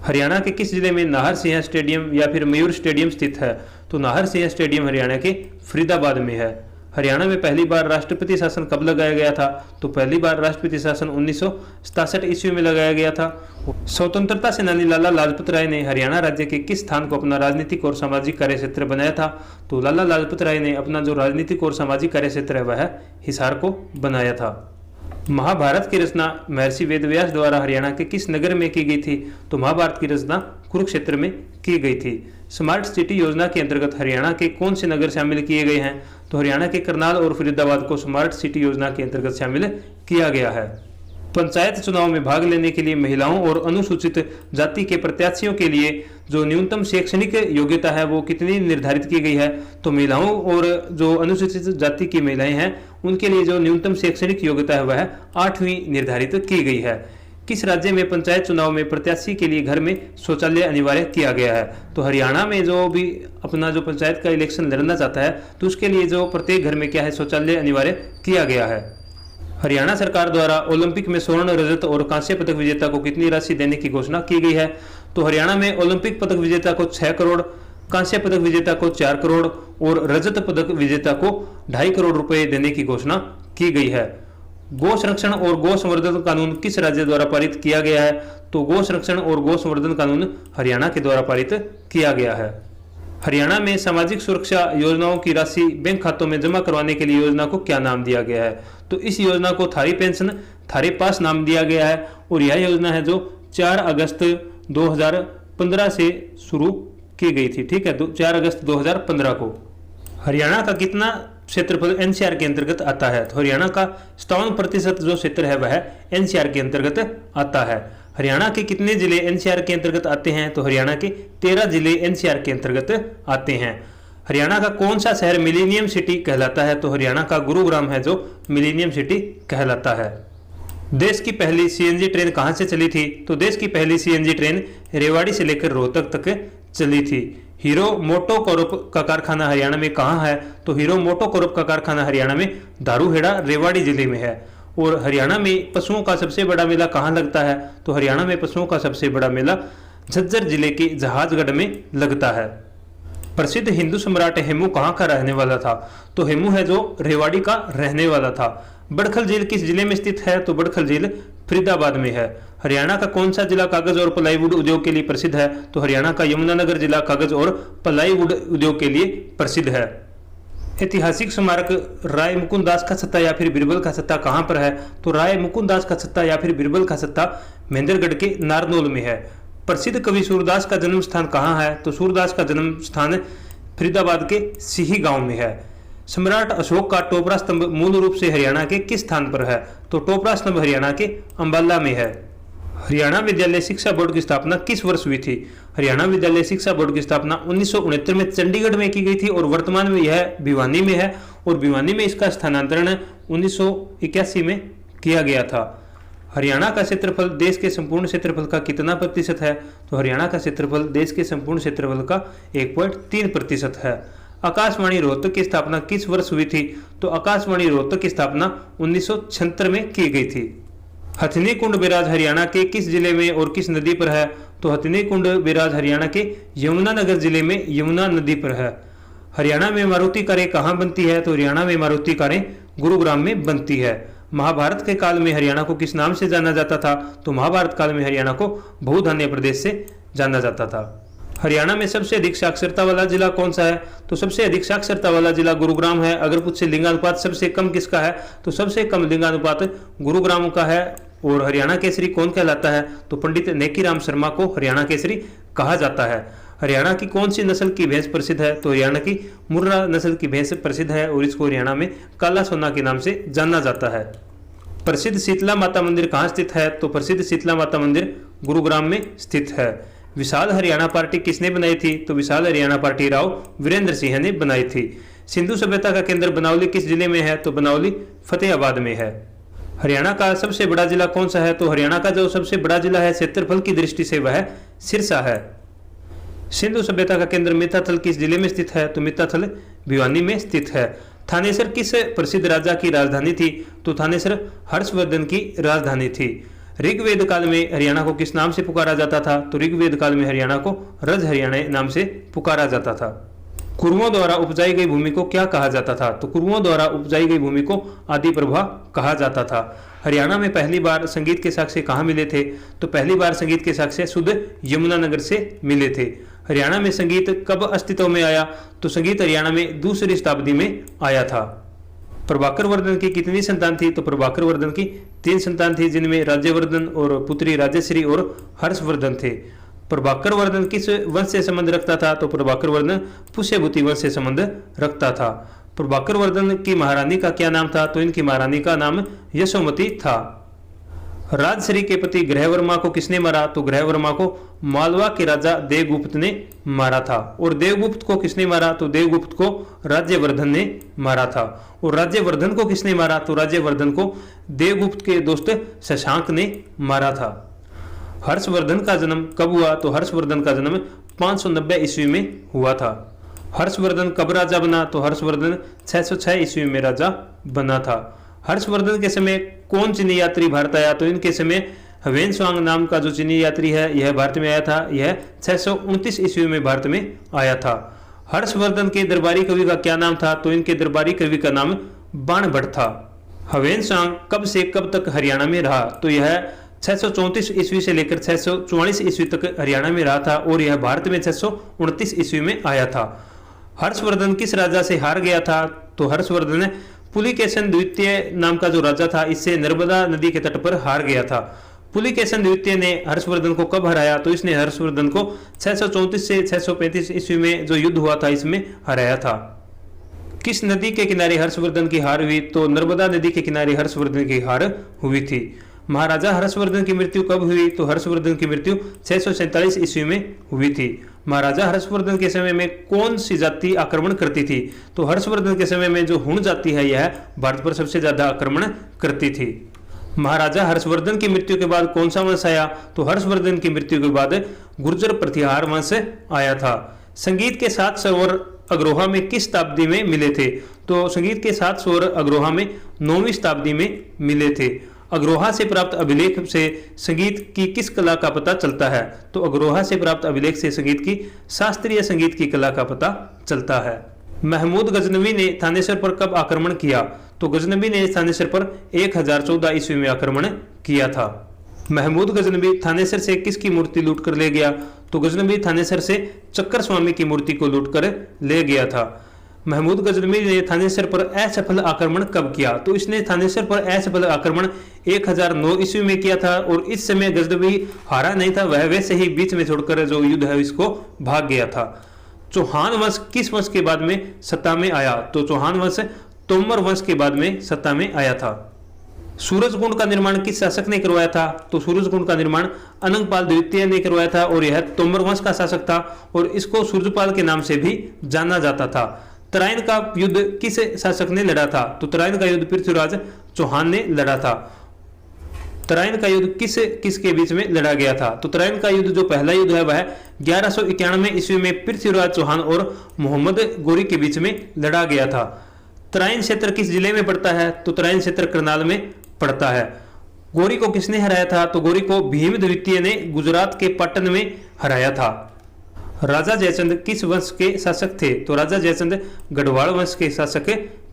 हरियाणा के किस जिले में नाहर सिंह स्टेडियम या फिर मयूर स्टेडियम स्थित है? तो नाहर सिंह स्टेडियम हरियाणा के फरीदाबाद में है। हरियाणा में पहली बार राष्ट्रपति शासन कब लगाया गया था? तो पहली बार राष्ट्रपति शासन 1967 ईस्वी में लगाया गया था। स्वतंत्रता सेनानी लाला लाजपत राय ने हरियाणा राज्य के किस स्थान को अपना राजनीतिक और सामाजिक कार्य क्षेत्र बनाया था? तो लाला लाजपत राय ने अपना जो राजनीतिक और सामाजिक कार्य क्षेत्र है वह हिसार को बनाया था। महाभारत की रचना महर्षि वेदव्यास द्वारा हरियाणा के किस नगर में की गई थी? तो महाभारत की रचना कुरुक्षेत्र में की गई थी। स्मार्ट सिटी योजना के अंतर्गत हरियाणा के कौन से नगर शामिल किए गए हैं? तो हरियाणा के करनाल और फरीदाबाद को स्मार्ट सिटी योजना के अंतर्गत शामिल किया गया है। पंचायत चुनाव में भाग लेने के लिए महिलाओं और अनुसूचित जाति के प्रत्याशियों के लिए जो न्यूनतम शैक्षणिक योग्यता है वो कितनी निर्धारित की गई है? तो महिलाओं और जो अनुसूचित जाति की महिलाएं हैं उनके लिए जो न्यूनतम शैक्षणिक योग्यता है वह 8वीं निर्धारित की गई है। किस राज्य में पंचायत चुनाव में प्रत्याशी के लिए घर में शौचालय अनिवार्य किया गया है? तो हरियाणा में जो भी अपना जो पंचायत का इलेक्शन लड़ना चाहता है तो उसके लिए जो प्रत्येक घर में क्या है शौचालय अनिवार्य किया गया है। हरियाणा सरकार द्वारा ओलंपिक में स्वर्ण, रजत और कांस्य पदक विजेता को कितनी राशि देने की घोषणा की गई है? तो हरियाणा में ओलंपिक पदक विजेता को 6 करोड़, कांस्य पदक विजेता को 4 करोड़ और रजत पदक विजेता को 2.5 करोड़ रुपए देने की घोषणा की गई है। गौ संरक्षण और गौ संवर्धन कानून किस राज्य द्वारा पारित किया गया है? तो गौ संरक्षण और गौ संवर्धन कानून हरियाणा के द्वारा पारित किया गया है। हरियाणा में सामाजिक सुरक्षा योजनाओं की राशि बैंक खातों में जमा करवाने के लिए योजना को क्या नाम दिया गया है? तो इस योजना को थारी पेंशन थारे पास नाम दिया गया है। और यह योजना है जो 4 अगस्त 2015 से शुरू की गई थी। ठीक है, 4 अगस्त 2015 को। हरियाणा का कितना क्षेत्रफल एनसीआर के अंतर्गत आता है? तो हरियाणा का 57% जो क्षेत्र है वह एनसीआर के अंतर्गत आता है। हरियाणा के कितने जिले एनसीआर के अंतर्गत आते हैं? तो हरियाणा के 13 जिले एनसीआर के अंतर्गत आते हैं। हरियाणा का कौन सा शहर मिलेनियम सिटी कहलाता है? तो हरियाणा का गुरुग्राम है जो मिलेनियम सिटी कहलाता है। देश की पहली सीएनजी ट्रेन कहां से चली थी? तो देश की पहली सीएनजी ट्रेन रेवाड़ी से लेकर रोहतक तक चली थी। हीरो मोटोकॉर्प का कारखाना हरियाणा में कहां है? तो हीरो मोटोकॉर्प का कारखाना हरियाणा में दारूहेड़ा रेवाड़ी जिले में है। और हरियाणा में पशुओं का सबसे बड़ा मेला कहां लगता है? तो हरियाणा में पशुओं का सबसे बड़ा मेला झज्जर जिले के जहाजगढ़ में लगता है। प्रसिद्ध हिंदू सम्राट हेमू कहाँ का रहने वाला था? तो हेमू है जो रेवाड़ी का रहने वाला था। बड़खल झील किस जिले में स्थित है? तो बड़खल झील फरीदाबाद में है। हरियाणा का कौन सा जिला कागज और प्लाईवुड उद्योग के लिए प्रसिद्ध है? तो हरियाणा का यमुनानगर जिला कागज और प्लाईवुड उद्योग के लिए प्रसिद्ध है। ऐतिहासिक स्मारक राय मुकुंद दास का सत्ता या फिर बीरबल का सत्ता कहाँ पर है? तो राय मुकुंद दास का सत्ता या फिर बीरबल का सत्ता महेंद्रगढ़ के नारनौल में है। प्रसिद्ध कवि सूरदास का जन्म स्थान कहाँ है? तो सूरदास का जन्म स्थान फरीदाबाद के सिही गांव में है। सम्राट अशोक का टोपरा स्तंभ मूल रूप से हरियाणा के किस स्थान पर है? तो टोपरा स्तंभ हरियाणा के अंबाला में है। हरियाणा विद्यालय शिक्षा बोर्ड की स्थापना किस वर्ष हुई थी? हरियाणा विद्यालय शिक्षा बोर्ड की स्थापना 1969 में चंडीगढ़ में की गई थी और वर्तमान में यह भिवानी में है और भिवानी में इसका स्थानांतरण 1981 में किया गया था। हरियाणा का क्षेत्रफल देश के संपूर्ण क्षेत्रफल का कितना प्रतिशत है? तो हरियाणा का क्षेत्रफल देश के संपूर्ण क्षेत्रफल का 1.3% है। आकाशवाणी रोहतक की स्थापना किस वर्ष हुई थी? तो आकाशवाणी रोहतक की स्थापना 1976 में की गई थी। हथनी कुंड बैराज हरियाणा के किस जिले में और किस नदी पर है? तो हथनी कुंड बैराज हरियाणा के यमुनानगर जिले में यमुना नदी पर है। हरियाणा में मारुति कारें कहाँ बनती है? तो हरियाणा में मारुति कारें गुरुग्राम में बनती है। महाभारत के काल में हरियाणा को किस नाम से जाना जाता था? तो महाभारत काल में हरियाणा को बहुधान्य प्रदेश से जाना जाता था। हरियाणा में सबसे अधिक साक्षरता वाला जिला कौन सा है? तो सबसे अधिक साक्षरता वाला जिला गुरुग्राम है। अगर पूछे लिंगानुपात सबसे कम किसका है? तो सबसे कम लिंगानुपात गुरुग्राम का है। और हरियाणा केसरी कौन कहलाता है? तो पंडित नेकीराम शर्मा को हरियाणा केसरी कहा जाता है। हरियाणा की कौन सी नस्ल की भैंस प्रसिद्ध है? तो हरियाणा की मुर्रा नस्ल की भैंस प्रसिद्ध है और इसको हरियाणा में काला सोना के नाम से जाना जाता है। प्रसिद्ध शीतला माता मंदिर कहाँ स्थित है? तो प्रसिद्ध शीतला माता मंदिर गुरुग्राम में स्थित है। विशाल हरियाणा पार्टी किसने बनाई थी? तो विशाल हरियाणा पार्टी राव वीरेंद्र सिंह ने बनाई थी। सिंधु सभ्यता का केंद्र बनावली किस जिले में है? तो बनावली फतेहाबाद में है। हरियाणा का सबसे बड़ा जिला कौन सा है? तो हरियाणा का जो सबसे बड़ा जिला है क्षेत्रफल की दृष्टि से वह सिरसा है। सिंधु सभ्यता का केंद्र मिताथल किस जिले में स्थित है? तो मिताथल भिवानी में स्थित है। थानेसर किस प्रसिद्ध राजा की राजधानी थी? तो थानेसर हर्षवर्धन की राजधानी थी। ऋग्वेद काल में हरियाणा को किस नाम से पुकारा जाता था? तो ऋग्वेद काल में हरियाणा को रज हरियाणा नाम से पुकारा जाता था। कुरुओं द्वारा उपजाई गई भूमि को क्या कहा जाता था? तो कुरुओं द्वारा उपजाई गई भूमि को आदि प्रभा कहा जाता था। हरियाणा में पहली बार संगीत के साक्ष्य कहाँ मिले थे? तो पहली बार संगीत के साक्ष्य शुद्ध यमुनानगर से मिले थे। हरियाणा में संगीत कब अस्तित्व में आया? तो संगीत हरियाणा में दूसरी शताब्दी में आया था। प्रभाकर वर्धन की कितनी संतान थी? तो प्रभाकर वर्धन की 3 संतान थी, जिनमें राज्यवर्धन और पुत्री राजश्री और हर्षवर्धन थे। प्रभाकर वर्धन किस वंश से संबंध रखता था? तो प्रभाकर वर्धन पुष्यभूति वंश से संबंध रखता था। प्रभाकर वर्धन की महारानी का क्या नाम था? तो इनकी महारानी का नाम यशोमती था। राजश्री के पति ग्रहवर्मा को किसने मारा? तो ग्रहवर्मा को मालवा के राजा देवगुप्त ने मारा था। और देवगुप्त को किसने मारा? तो देवगुप्त को राज्यवर्धन ने मारा था। और राज्यवर्धन को किसने मारा? तो राज्यवर्धन को देवगुप्त के दोस्त शशांक ने मारा था। हर्षवर्धन का जन्म कब हुआ? तो हर्षवर्धन का जन्म 590 ईस्वी में हुआ था। हर्षवर्धन कब राजा बना? तो हर्षवर्धन 606 ईस्वी में राजा बना था। हर्षवर्धन के समय कौन चीनी यात्री भारत आया? तो इनके समय ह्वेन-त्सांग नाम का जो चीनी यात्री है यह भारत में आया था। यह 629 ईस्वी में भारत में आया था। हर्षवर्धन के दरबारी कवि का क्या नाम था? तो इनके दरबारी कवि का नाम बाणभट्ट था। ह्वेन-त्सांग कब से कब तक हरियाणा में रहा? तो यह 634 ईस्वी से लेकर 644 ईस्वी तक हरियाणा में रहा था और यह भारत में 629 ईस्वी में आया था। हर्षवर्धन किस राजा से हार गया था? तो हर्षवर्धन पुलिकेशन द्वितीय नाम का जो राजा था इससे नर्मदा नदी के तट पर हार गया था। पुलिकेशन द्वितीय ने हर्षवर्धन को कब हराया? तो इसने हर्षवर्धन को 634 से 635 ईस्वी में जो युद्ध हुआ था इसमें हराया था। किस नदी के किनारे हर्षवर्धन की हार हुई? तो नर्मदा नदी के किनारे हर्षवर्धन की हार हुई थी। महाराजा हर्षवर्धन की मृत्यु कब हुई? तो हर्षवर्धन की मृत्यु 647 ईस्वी में हुई थी। महाराजा हर्षवर्धन के समय में कौन सी जाति आक्रमण करती थी? तो हर्षवर्धन के समय में जो हुण जाति है यह भारत पर सबसे ज्यादा आक्रमण करती थी। महाराजा हर्षवर्धन की मृत्यु के बाद कौन सा वंश आया? तो हर्षवर्धन की मृत्यु के बाद गुर्जर प्रतिहार वंश आया था। संगीत के 7 स्वर अग्रोहा में किस शताब्दी में मिले थे? तो संगीत के 7 स्वर अग्रोहा में 9वीं शताब्दी में मिले थे। अग्रोहा से प्राप्त अभिलेख से संगीत की किस कला का पता चलता है? तो अग्रोहा से प्राप्त अभिलेख से संगीत की शास्त्रीय संगीत की कला का पता चलता है। महमूद गजनवी ने थानेसर पर कब आक्रमण किया? तो गजनवी ने थानेसर पर 1014 ईस्वी में आक्रमण किया था। महमूद गजनवी थानेसर से किसकी मूर्ति लूटकर ले गया? तो गजनवी थानेसर से चक्कर स्वामी की मूर्ति को लूटकर ले गया था। महमूद गजनवी ने थानेसर पर असफल आक्रमण कब किया? तो इसने थानेसर पर असफल आक्रमण 1009 ईस्वी में किया था और इस समय गजनवी हारा नहीं था, वह वैसे ही बीच में छोड़कर जो युद्ध है इसको भाग गया था। चौहान वंश किस वंश के बाद में सत्ता में आया? तो चौहान वंश तोमर वंश के बाद में सत्ता में आया था। सूरजकुंड का निर्माण किस शासक ने करवाया था? तो सूरजकुंड का निर्माण अनंगपाल द्वितीय ने करवाया था और यह तोमर वंश का शासक था और इसको सूरजपाल के नाम से भी जाना जाता था। तराइन का युद्ध किस शासक ने लड़ा था? तो तराइन का युद्ध पृथ्वीराज चौहान ने लड़ा था। तराइन का युद्ध किसके बीच में लड़ा गया था? तो तराइन का युद्ध जो पहला युद्ध है वह 1191 ईस्वी में पृथ्वीराज चौहान और मोहम्मद गोरी के बीच में लड़ा गया था। तराइन क्षेत्र किस जिले में पड़ता है? तो तराइन क्षेत्र करनाल में पड़ता है। गोरी को किसने हराया था? तो गोरी को भीम द्वितीय ने गुजरात के पाटन में हराया था। राजा जयचंद किस वंश के शासक थे? तो राजा जयचंद गढ़वाल वंश के शासक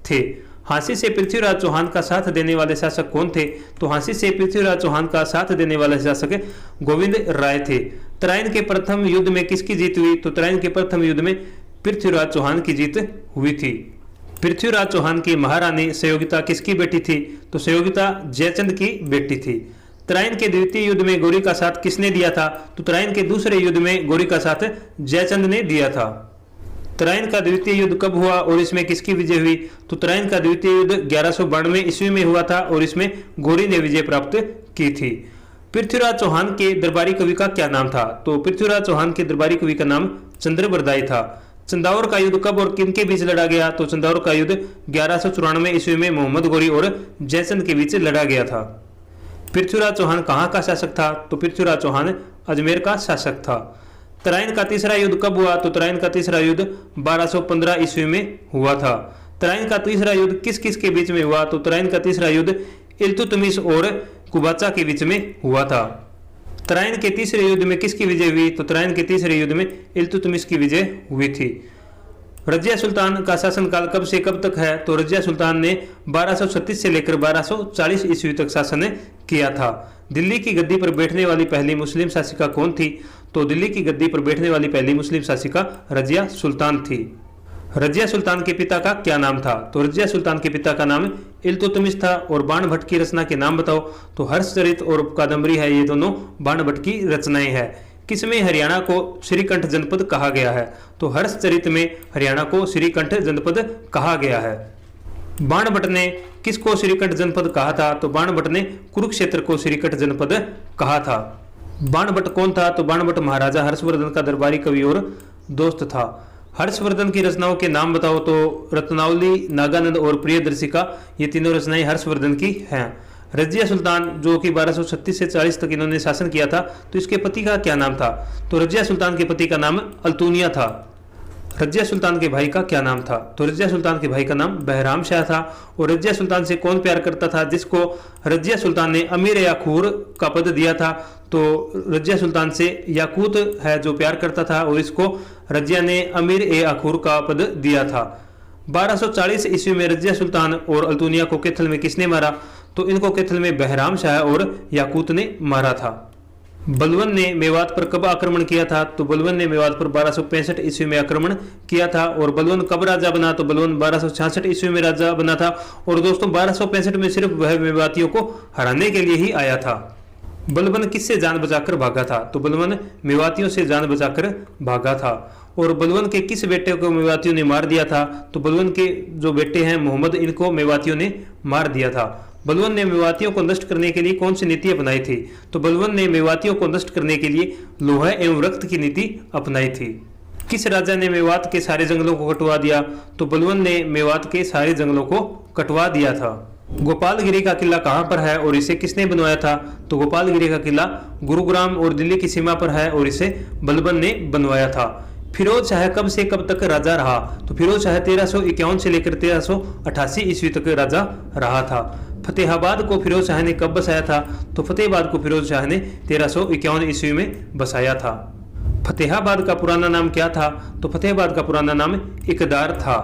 थे। हांसी से पृथ्वीराज चौहान का साथ देने वाले शासक कौन थे? तो हांसी से पृथ्वीराज चौहान का साथ देने वाले शासक गोविंद राय थे। तराइन के प्रथम युद्ध में किसकी जीत हुई? तो तराइन के प्रथम युद्ध में पृथ्वीराज चौहान की जीत हुई थी। पृथ्वीराज चौहान की महारानी सहयोगिता किसकी बेटी थी? तो सहयोगिता जयचंद की बेटी थी। तराइन के द्वितीय युद्ध में गोरी का साथ किसने दिया था? तो तराइन के दूसरे युद्ध में गोरी का साथ जयचंद ने दिया था। तराइन का द्वितीय युद्ध कब हुआ और इसमें किसकी विजय हुई? तो तराइन का द्वितीय युद्ध 1192 ईस्वी में हुआ था और इसमें गोरी ने विजय प्राप्त की थी। पृथ्वीराज चौहान के दरबारी कवि का क्या नाम था? तो पृथ्वीराज चौहान के दरबारी कवि का नाम चंद्रबरदाई था। चंदाौर का युद्ध कब और किनके बीच लड़ा गया? तो चंदाौर का युद्ध 1194 ईस्वी में मोहम्मद गोरी और जयचंद के बीच लड़ा गया था। पृथ्वीराज चौहान कहाँ का शासक था? तो पृथ्वीराज चौहान अजमेर का शासक था। तराइन का तीसरा युद्ध कब हुआ? तो तराइन का तीसरा युद्ध 1215 ईस्वी में हुआ था। तराइन का तीसरा युद्ध किस किस के बीच में हुआ? तो तराइन का तीसरा युद्ध इल्तुतमिश और कुबाचा के बीच में हुआ था। तराइन के तीसरे युद्ध में किसकी विजय हुई? तो तराइन के तीसरे युद्ध में इल्तुतमिश की विजय हुई थी। रजिया सुल्तान का शासनकाल कब से कब तक है? तो रजिया सुल्तान ने 1236 से लेकर 1240 ईस्वी तक शासन किया था। दिल्ली की गद्दी पर बैठने वाली पहली मुस्लिम शासिका कौन थी? तो दिल्ली की गद्दी पर बैठने वाली पहली मुस्लिम शासिका रजिया सुल्तान थी। रजिया सुल्तान के पिता का क्या नाम था? तो रजिया सुल्तान के पिता का नाम इल्तुतमिश था। और बाण भट्ट की रचना के नाम बताओ? तो हर्षचरित और कादम्बरी है, ये दोनों बाण भट्ट की रचनाएं हैं। किसमें हरियाणा को श्रीकंठ जनपद कहा गया है? तो हर्षचरित में हरियाणा को श्रीकंठ जनपद कहा गया है। बाण भट्ट ने किसको श्रीकंठ जनपद कहा था? तो बाण भट्ट ने कुरुक्षेत्र को श्रीकंठ जनपद कहा था। बाण भट्ट कौन था? तो बाण भट्ट महाराजा हर्षवर्धन का दरबारी कवि और दोस्त था। हर्षवर्धन की रचनाओं के नाम बताओ? तो रत्नावली, नागानंद और प्रियदर्शिका, ये तीनों रचनाएं हर्षवर्धन की हैं। रजिया सुल्तान जो कि 1236 से 40 तक इन्होंने शासन किया था, तो इसके पति का क्या नाम था? तो रजिया सुल्तान के पति का नाम अल्तुनिया था। रजिया सुल्तान के भाई का क्या नाम था? तो रजिया सुल्तान के भाई का नाम बहराम शाह था। और रजिया सुल्तान से कौन प्यार करता था? जिसको रजिया सुल्तान ने अमीर याकूर का पद दिया था। तो रजिया सुल्तान से याकूत है जो प्यार करता था और इसको रजिया ने अमीर ए याकूर का पद दिया था। 1240 ईस्वी में रजिया सुल्तान और अल्तुनिया को कैथल में किसने मारा? तो इनको कैथल में बहराम शाह और याकूत ने मारा था। बलवन ने मेवात पर कब आक्रमण किया था? तो बलवन ने मेवात पर 1265 ईस्वी में आक्रमण किया था। और बलवन कब राजा बना? तो बलवन 1266 ईस्वी में राजा बना था। और दोस्तों 1265 में सिर्फ वह मेवातियों को हराने के लिए ही आया था। बलवन किससे जान बचाकर भागा था? तो बलवन मेवातियों से जान बचाकर भागा था। और बलवन के किस बेटे को मेवातियों ने मार दिया था? तो बलवन के जो बेटे हैं मोहम्मद, इनको मेवातियों ने मार दिया था। बलवन ने मेवातियों को नष्ट करने के लिए कौन सी नीति अपनाई थी? तो बलवन ने मेवातियों को नष्ट करने के लिए लोहा एवं रक्त की नीति अपनाई थी। किस राजा ने मेवात के सारे जंगलों को कटवा दिया? तो बलवन ने मेवात के सारे जंगलों को कटवा दिया था। गोपालगिरी का किला कहाँ पर है और इसे किसने बनवाया था? तो गोपालगिरी का किला गुरुग्राम और दिल्ली की सीमा पर है और इसे बलबन ने बनवाया था। फिरोज शाह कब से कब तक राजा रहा? तो फिरोज शाह 1351 से लेकर 1388 ईस्वी तक राजा रहा था। फतेहाबाद को फिरोज शाह ने कब बसाया था? तो फतेहाबाद को फिरोज शाह ने 1351 ईस्वी में बसाया था। फतेहाबाद का पुराना नाम क्या था? तो फतेहाबाद का पुराना नाम इकदार था।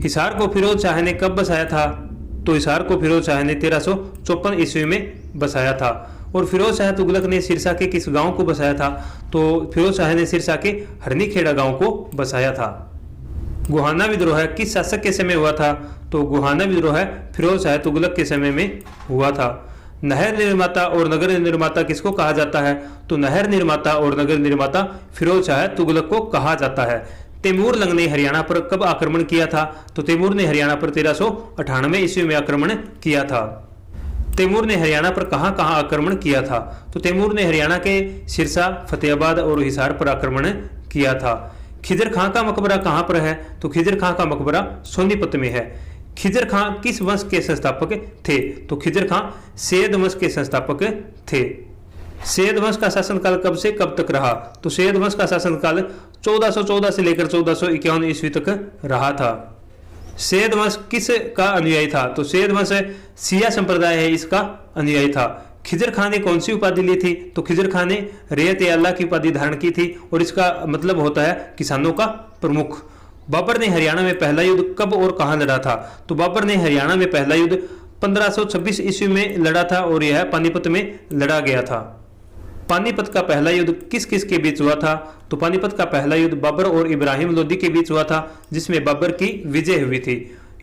हिसार को फिरोज शाह ने कब बसाया था? तो हिसार को फिरोज शाह ने 1354 ईस्वी में बसाया था। और फिरोज शाह तुगलक ने सिरसा के किस गांव को बसाया था? तो फिरोज शाह ने सिरसा के हरनीखेड़ा गांव को बसाया था। गोहाना विद्रोह किस शासक के समय हुआ था? तो गोहाना विद्रोह फिरोज शाह तुगलक के समय में हुआ था। नहर निर्माता और नगर निर्माता किसको कहा जाता है? तो नहर निर्माता और नगर निर्माता फिरोज शाह तुगलक को कहा जाता है। तैमूर लंग ने हरियाणा पर कब आक्रमण किया था? तो तैमूर ने हरियाणा पर 1398 ईस्वी में आक्रमण किया था। तैमूर ने हरियाणा पर कहां कहां आक्रमण किया था? तो तैमूर ने हरियाणा के सिरसा, फतेहाबाद और हिसार पर आक्रमण किया था। खिजर खां का मकबरा कहां पर है? तो खिजर खां का मकबरा सोनीपत में है। खिजर खां किस वंश के संस्थापक थे? तो खिजर खां सैयद वंश के संस्थापक थे। सैयद वंश का शासनकाल कब से कब तक रहा? तो सैयद वंश का शासनकाल 1414 से लेकर 1451 ईस्वी तक रहा था। सैयद वंश किस का अनुयायी था? तो सैयद वंश शिया संप्रदाय है इसका अनुयायी था। खिजर खां ने कौन सी उपाधि ली थी? तो खिजर खां ने रैयत-ए-अल्लाह की उपाधि धारण की थी और इसका मतलब होता है किसानों का प्रमुख। बाबर ने हरियाणा में पहला युद्ध कब और कहां लड़ा था? तो बाबर ने हरियाणा में पहला युद्ध 1526 ईस्वी में लड़ा था और यह पानीपत में लड़ा गया था। पानीपत का पहला युद्ध किस किस के बीच हुआ था? तो पानीपत का पहला युद्ध बाबर और इब्राहिम लोदी के बीच हुआ था, जिसमें बाबर की विजय हुई थी।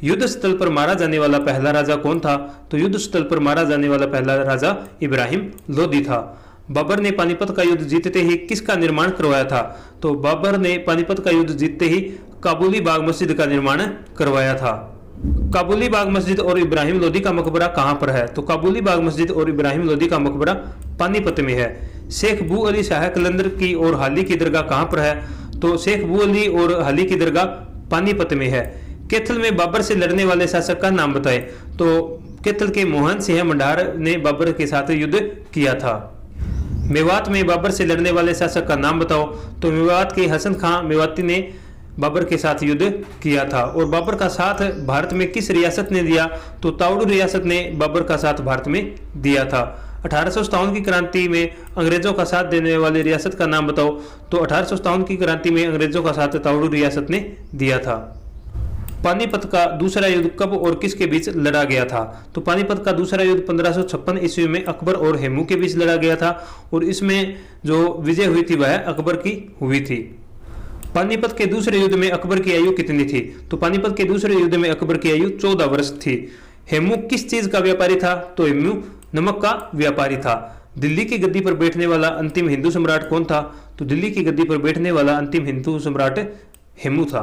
युद्ध स्थल पर मारा जाने वाला पहला राजा कौन था? तो युद्ध स्थल पर मारा जाने वाला पहला राजा इब्राहिम लोदी था। बाबर ने पानीपत का युद्ध जीतते ही किसका निर्माण करवाया था? तो बाबर ने पानीपत का युद्ध जीतते ही काबुली बाग मस्जिद का निर्माण करवाया था। काबुली बाग मस्जिद और इब्राहिम लोदी का मकबरा कहां पर है? तो काबुली बाग मस्जिद और इब्राहिम लोदी का मकबरा पानीपत में है। शेख बू अली शाह कलंदर की और हाली की दरगाह कहां पर है? तो शेख बू अली और हाली की दरगाह पानीपत में है। कैथल में बाबर से लड़ने वाले शासक का नाम बताएं। तो कैथल के मोहन सिंह मंडार ने बाबर के साथ युद्ध किया था। मेवात में बाबर से लड़ने वाले शासक का नाम बताओ। तो मेवात के हसन खां मेवाती ने बाबर के साथ युद्ध किया था। और बाबर का साथ भारत में किस रियासत ने दिया? तो ताउडू रियासत ने बाबर का साथ भारत में दिया था। 1857 की क्रांति में अंग्रेजों का साथ देने वाली रियासत का नाम बताओ। तो 1857 की क्रांति में अंग्रेजों का साथ ताउडू रियासत ने दिया था। पानीपत का दूसरा युद्ध कब और किसके बीच लड़ा गया था? तो पानीपत का दूसरा युद्ध 1556 ईस्वी में अकबर और हेमू के बीच लड़ा गया था और इसमें जो विजय हुई थी वह अकबर की हुई थी। पानीपत के दूसरे युद्ध में अकबर की आयु कितनी थी? तो पानीपत के दूसरे युद्ध में अकबर की आयु 14 वर्ष थी। हेमू किस चीज का व्यापारी था? तो हेमू नमक का व्यापारी था। दिल्ली की गद्दी पर बैठने वाला अंतिम हिंदू सम्राट कौन था? तो दिल्ली की गद्दी पर बैठने वाला अंतिम हिंदू सम्राट हेमू था।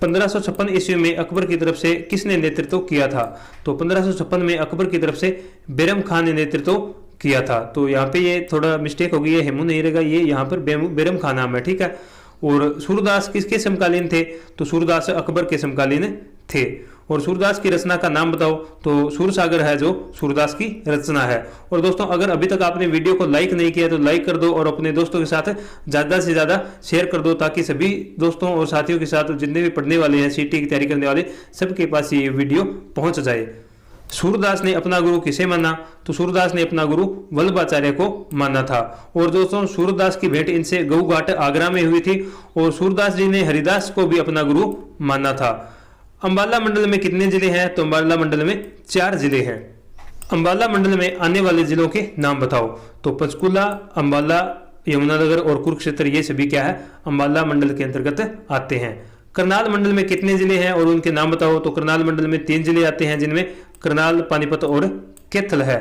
1556 ईस्वी में अकबर की तरफ से किसने नेतृत्व किया था? तो 1556 में अकबर की तरफ से बैरम खान ने नेतृत्व किया था। तो यहाँ पे ये थोड़ा मिस्टेक हो गई है, हेमू नहीं रहेगा, ये यहाँ पर बैरम खान नाम है, ठीक है। और सूरदास किसके समकालीन थे? तो सूरदास अकबर के समकालीन थे। और सूरदास की रचना का नाम बताओ। तो सूरसागर है जो सूरदास की रचना है। और दोस्तों अगर अभी तक आपने वीडियो को लाइक नहीं किया तो लाइक कर दो और अपने दोस्तों के साथ ज़्यादा से ज़्यादा शेयर कर दो, ताकि सभी दोस्तों और साथियों के साथ जितने भी पढ़ने वाले हैं, सीटी की तैयारी करने वाले, सबके पास ये वीडियो पहुंच जाए। सूरदास ने अपना गुरु किसे माना? तो सूरदास ने अपना गुरु वल्लभाचार्य को माना था। और दोस्तों सूरदास की भेंट इनसे गऊ घाट आगरा में हुई थी और सूरदास जी ने हरिदास को भी अपना गुरु माना था। अंबाला मंडल में कितने जिले हैं? तो अंबाला मंडल में 4 जिले हैं। अंबाला मंडल में आने वाले जिलों के नाम बताओ। तो पंचकुला, अंबाला, यमुनानगर और कुरुक्षेत्र, ये सभी क्या है? अंबाला मंडल के अंतर्गत आते हैं। करनाल मंडल में कितने जिले हैं और उनके नाम बताओ। तो करनाल मंडल में 3 जिले आते हैं, जिनमें करनाल, पानीपत और कैथल है।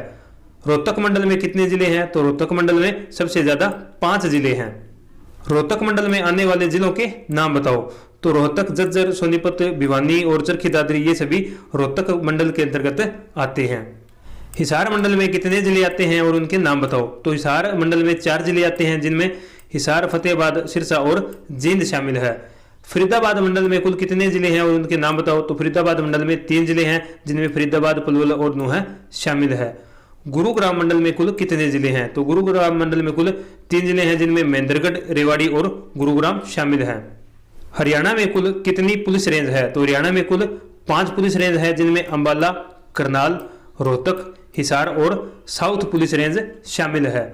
रोहतक मंडल में कितने जिले हैं? तो रोहतक मंडल में सबसे ज्यादा 5 जिले हैं। रोहतक मंडल में आने वाले जिलों के नाम बताओ। तो रोहतक, झज्जर, सोनीपत, भिवानी और चरखी दादरी, ये सभी रोहतक मंडल के अंतर्गत आते हैं। हिसार मंडल में कितने जिले आते हैं और उनके नाम बताओ। तो हिसार मंडल में 4 जिले आते हैं, जिनमें हिसार, फतेहाबाद, सिरसा और जींद शामिल है। फरीदाबाद मंडल में कुल कितने जिले हैं और उनके नाम बताओ। तो फरीदाबाद मंडल में 3 जिले हैं जिनमें फरीदाबाद, पलवल और नूंह शामिल है। गुरुग्राम मंडल में कुल कितने जिले हैं। तो गुरुग्राम मंडल में कुल 3 जिले हैं जिनमें महेंद्रगढ़, रेवाड़ी और गुरुग्राम शामिल है। हरियाणा में कुल कितनी पुलिस रेंज है। तो हरियाणा में कुल 5 पुलिस रेंज है जिनमें अंबाला, करनाल, रोहतक, हिसार और साउथ पुलिस रेंज शामिल है।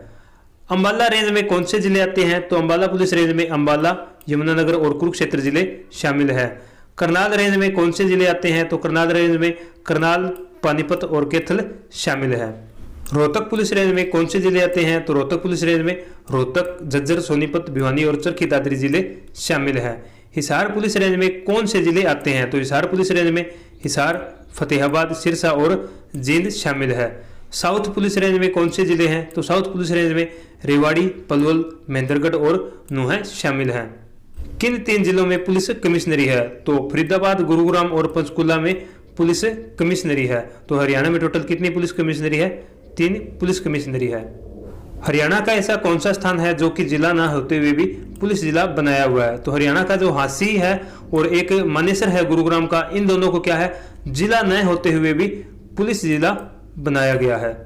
अंबाला रेंज में कौन से जिले आते हैं। तो अंबाला पुलिस रेंज में अंबाला, यमुनानगर और कुरुक्षेत्र जिले शामिल है। करनाल रेंज में कौन से जिले आते हैं। तो करनाल रेंज में करनाल, पानीपत और कैथल शामिल है। रोहतक पुलिस रेंज में कौन से जिले आते हैं। तो रोहतक पुलिस रेंज में रोहतक, झज्जर, सोनीपत, भिवानी और चरखी दादरी जिले शामिल है। हिसार पुलिस रेंज में कौन से जिले आते हैं। तो हिसार पुलिस रेंज में हिसार, फतेहाबाद, सिरसा और जींद शामिल है। साउथ पुलिस रेंज में कौन से जिले हैं। तो साउथ पुलिस रेंज में रेवाड़ी, पलवल, महेंद्रगढ़ और नूंह शामिल है। किन 3 जिलों में पुलिस कमिश्नरी है। तो फरीदाबाद, गुरुग्राम और पंचकुला में पुलिस कमिश्नरी है। तो हरियाणा में टोटल कितनी पुलिस कमिश्नरी है। 3 पुलिस कमिश्नरी है। हरियाणा का ऐसा कौन सा स्थान है जो कि जिला ना होते हुए भी पुलिस जिला बनाया हुआ है। तो हरियाणा का जो हांसी है और एक मानेसर है गुरुग्राम का, इन दोनों को क्या है, जिला न होते हुए भी पुलिस जिला बनाया गया है।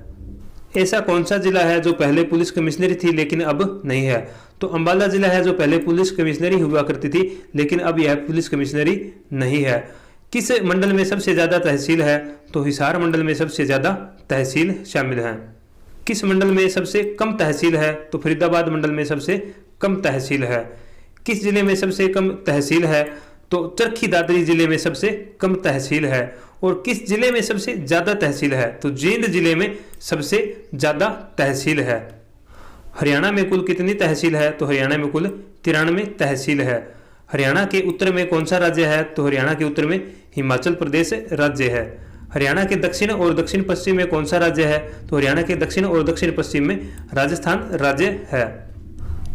ऐसा कौन सा जिला है जो पहले पुलिस कमिश्नरी थी लेकिन अब नहीं है। तो अंबाला जिला है जो पहले पुलिस कमिश्नरी हुआ करती थी लेकिन अब यह पुलिस कमिश्नरी नहीं है। किस मंडल में सबसे ज्यादा तहसील है। तो हिसार मंडल में सबसे ज्यादा तहसील शामिल है। किस मंडल में सबसे कम तहसील है। तो फरीदाबाद मंडल में सबसे कम तहसील है। किस जिले में सबसे कम तहसील है। तो चरखी दादरी जिले में सबसे कम तहसील है। और किस जिले में सबसे ज्यादा तहसील है। तो जींद जिले में सबसे ज्यादा तहसील है। हरियाणा में कुल कितनी तहसील है। तो हरियाणा में कुल 93 तहसील है। हरियाणा के उत्तर में कौन सा राज्य है। तो हरियाणा के उत्तर में हिमाचल प्रदेश राज्य है। हरियाणा के दक्षिण और दक्षिण पश्चिम में कौन सा राज्य है। तो हरियाणा के दक्षिण और दक्षिण पश्चिम में राजस्थान राज्य है।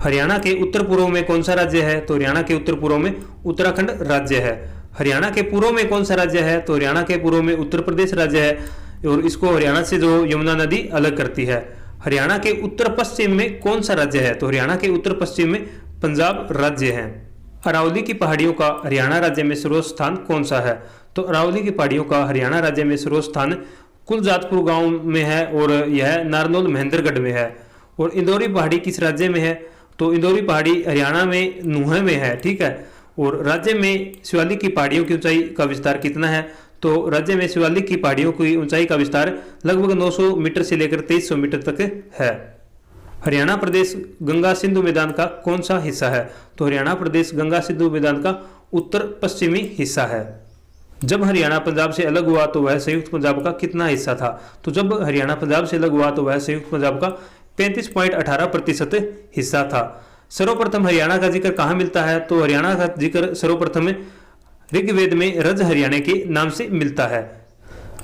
हरियाणा के उत्तर पूर्व में कौन सा राज्य है। तो हरियाणा के उत्तर पूर्व में उत्तराखंड राज्य है। हरियाणा के पूर्व में कौन सा राज्य है। तो हरियाणा के पूर्व में उत्तर प्रदेश राज्य है और इसको हरियाणा से जो यमुना नदी अलग करती है। हरियाणा के उत्तर पश्चिम में कौन सा राज्य है। तो हरियाणा के उत्तर पश्चिम में पंजाब राज्य है। अरावली की पहाड़ियों का हरियाणा राज्य में सर्वोच्च स्थान कौन सा है। तो अरावली की पहाड़ियों का हरियाणा राज्य में सर्वोच्च स्थान कुलजातपुर गांव में है और यह नारनौल, महेंद्रगढ़ में है। और इंदौरी पहाड़ी किस राज्य में है। तो इंदौरी पहाड़ी हरियाणा में नूंह में है, ठीक है। और राज्य में शिवालिक की पहाड़ियों की ऊंचाई का विस्तार कितना है। तो राज्य में शिवालिक की पहाड़ियों की ऊंचाई का विस्तार लगभग 900 मीटर से लेकर 2300 मीटर तक है। हरियाणा प्रदेश गंगा सिंधु मैदान का कौन सा हिस्सा है। तो हरियाणा प्रदेश गंगा सिंधु मैदान का उत्तर पश्चिमी हिस्सा है। जब हरियाणा पंजाब से अलग हुआ तो वह संयुक्त पंजाब का कितना हिस्सा था। तो जब हरियाणा पंजाब से अलग हुआ तो वह संयुक्त पंजाब का 35.18% हिस्सा था। सर्वप्रथम हरियाणा का जिक्र कहाँ मिलता है। तो हरियाणा का जिक्र सर्वप्रथम ऋग्वेद में रज हरियाणा के नाम से मिलता है।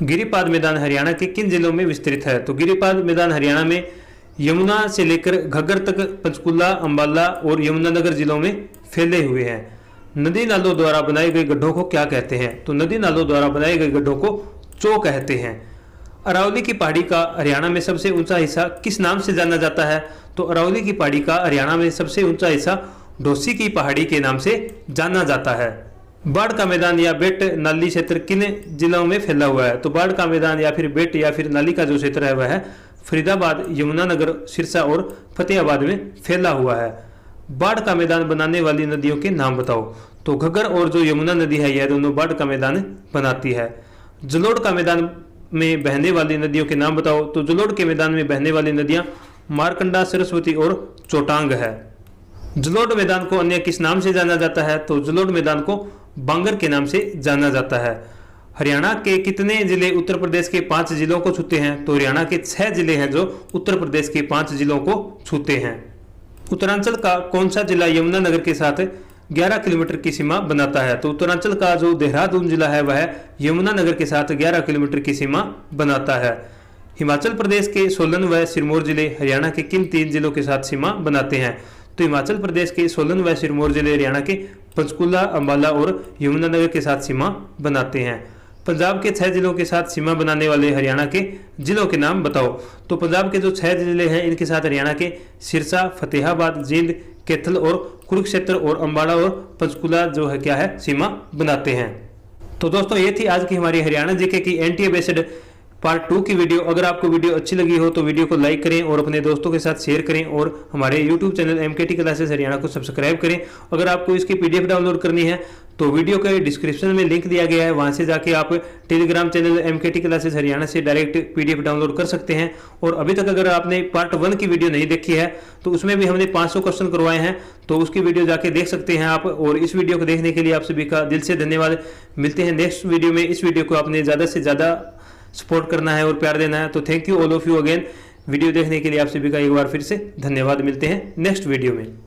गिरिपाद मैदान हरियाणा के किन जिलों में विस्तृत है। तो गिरिपाद मैदान हरियाणा में यमुना से लेकर घग्गर तक पंचकुला, अंबाला और यमुनानगर जिलों में फैले हुए हैं। नदी नालों द्वारा बनाए गए गड्ढों को क्या कहते हैं। तो नदी नालों द्वारा बनाए गए गड्ढों को चो कहते हैं। अरावली की पहाड़ी का हरियाणा में सबसे ऊंचा हिस्सा किस नाम से जाना जाता है। तो अरावली की पहाड़ी का हरियाणा में सबसे ऊंचा हिस्सा डोसी की पहाड़ी के नाम से जाना जाता है। बाढ़ का मैदान या बेट नाली क्षेत्र किन जिलों में फैला हुआ है। तो बाढ़ का मैदान या फिर बेट या फिर नाली का जो क्षेत्र है वह फरीदाबाद, यमुनानगर, सिरसा और फतेहाबाद में फैला हुआ है। बाढ़ का मैदान बनाने वाली नदियों के नाम बताओ। तो घग्गर और जो यमुना नदी है यह दोनों बाढ़ का मैदान बनाती है। जलोढ़ का मैदान में बहने वाली नदियों के नाम बताओ। तो जलोढ़ के मैदान में बहने वाली नदियां मारकंडा, सरस्वती और चोटांग है। जलोढ़ मैदान को अन्य किस नाम से जाना जाता है। तो जलोढ़ मैदान को बांगर के नाम से जाना जाता है। हरियाणा के कितने जिले उत्तर प्रदेश के 5 जिलों को छूते हैं। तो हरियाणा के 6 जिले हैं जो उत्तर प्रदेश के 5 जिलों को छूते हैं। उत्तरांचल का कौन सा जिला यमुनानगर के साथ 11 किलोमीटर की सीमा बनाता है। तो उत्तरांचल का जो देहरादून जिला है वह यमुनानगर के साथ 11 किलोमीटर की सीमा बनाता है। हिमाचल प्रदेश के सोलन व सिरमौर जिले हरियाणा के किन 3 जिलों के साथ सीमा बनाते हैं। तो हिमाचल प्रदेश के सोलन व सिरमौर जिले हरियाणा के पंचकुला, अंबाला और यमुनानगर के साथ सीमा बनाते हैं। पंजाब के 6 जिलों के साथ सीमा बनाने वाले हरियाणा के जिलों के नाम बताओ। तो पंजाब के जो 6 जिले हैं इनके साथ हरियाणा के सिरसा, फतेहाबाद, जींद, कैथल और कुरुक्षेत्र और अंबाला और पंचकुला जो है क्या है सीमा बनाते हैं। तो दोस्तों ये थी आज की हमारी हरियाणा जीके की एनटीए बेस्ड पार्ट 2 की वीडियो। अगर आपको वीडियो अच्छी लगी हो तो वीडियो को लाइक करें और अपने दोस्तों के साथ शेयर करें और हमारे YouTube channel MKT classes Haryana को सब्सक्राइब करें। अगर आपको इसकी पीडीएफ डाउनलोड करनी है तो वीडियो के डिस्क्रिप्शन में लिंक दिया गया है, वहां से जाके आप Telegram channel MKT classes Haryana से डायरेक्ट पीडीएफ डाउनलोड कर सकते हैं। और अभी तक अगर आपने पार्ट 1 की वीडियो नहीं देखी है तो उसमें भी हमने 500 क्वेश्चन करवाए हैं, तो उसकी वीडियो जाके देख सकते हैं आप। और इस वीडियो को देखने के लिए आप सभी का दिल से धन्यवाद। मिलते हैं नेक्स्ट वीडियो में। इस वीडियो को आपने ज़्यादा से ज़्यादा सपोर्ट करना है और प्यार देना है। तो thank you all of you again. Video देखने के लिए आप सभी का एक बार फिर से धन्यवाद। मिलते हैं नेक्स्ट वीडियो में।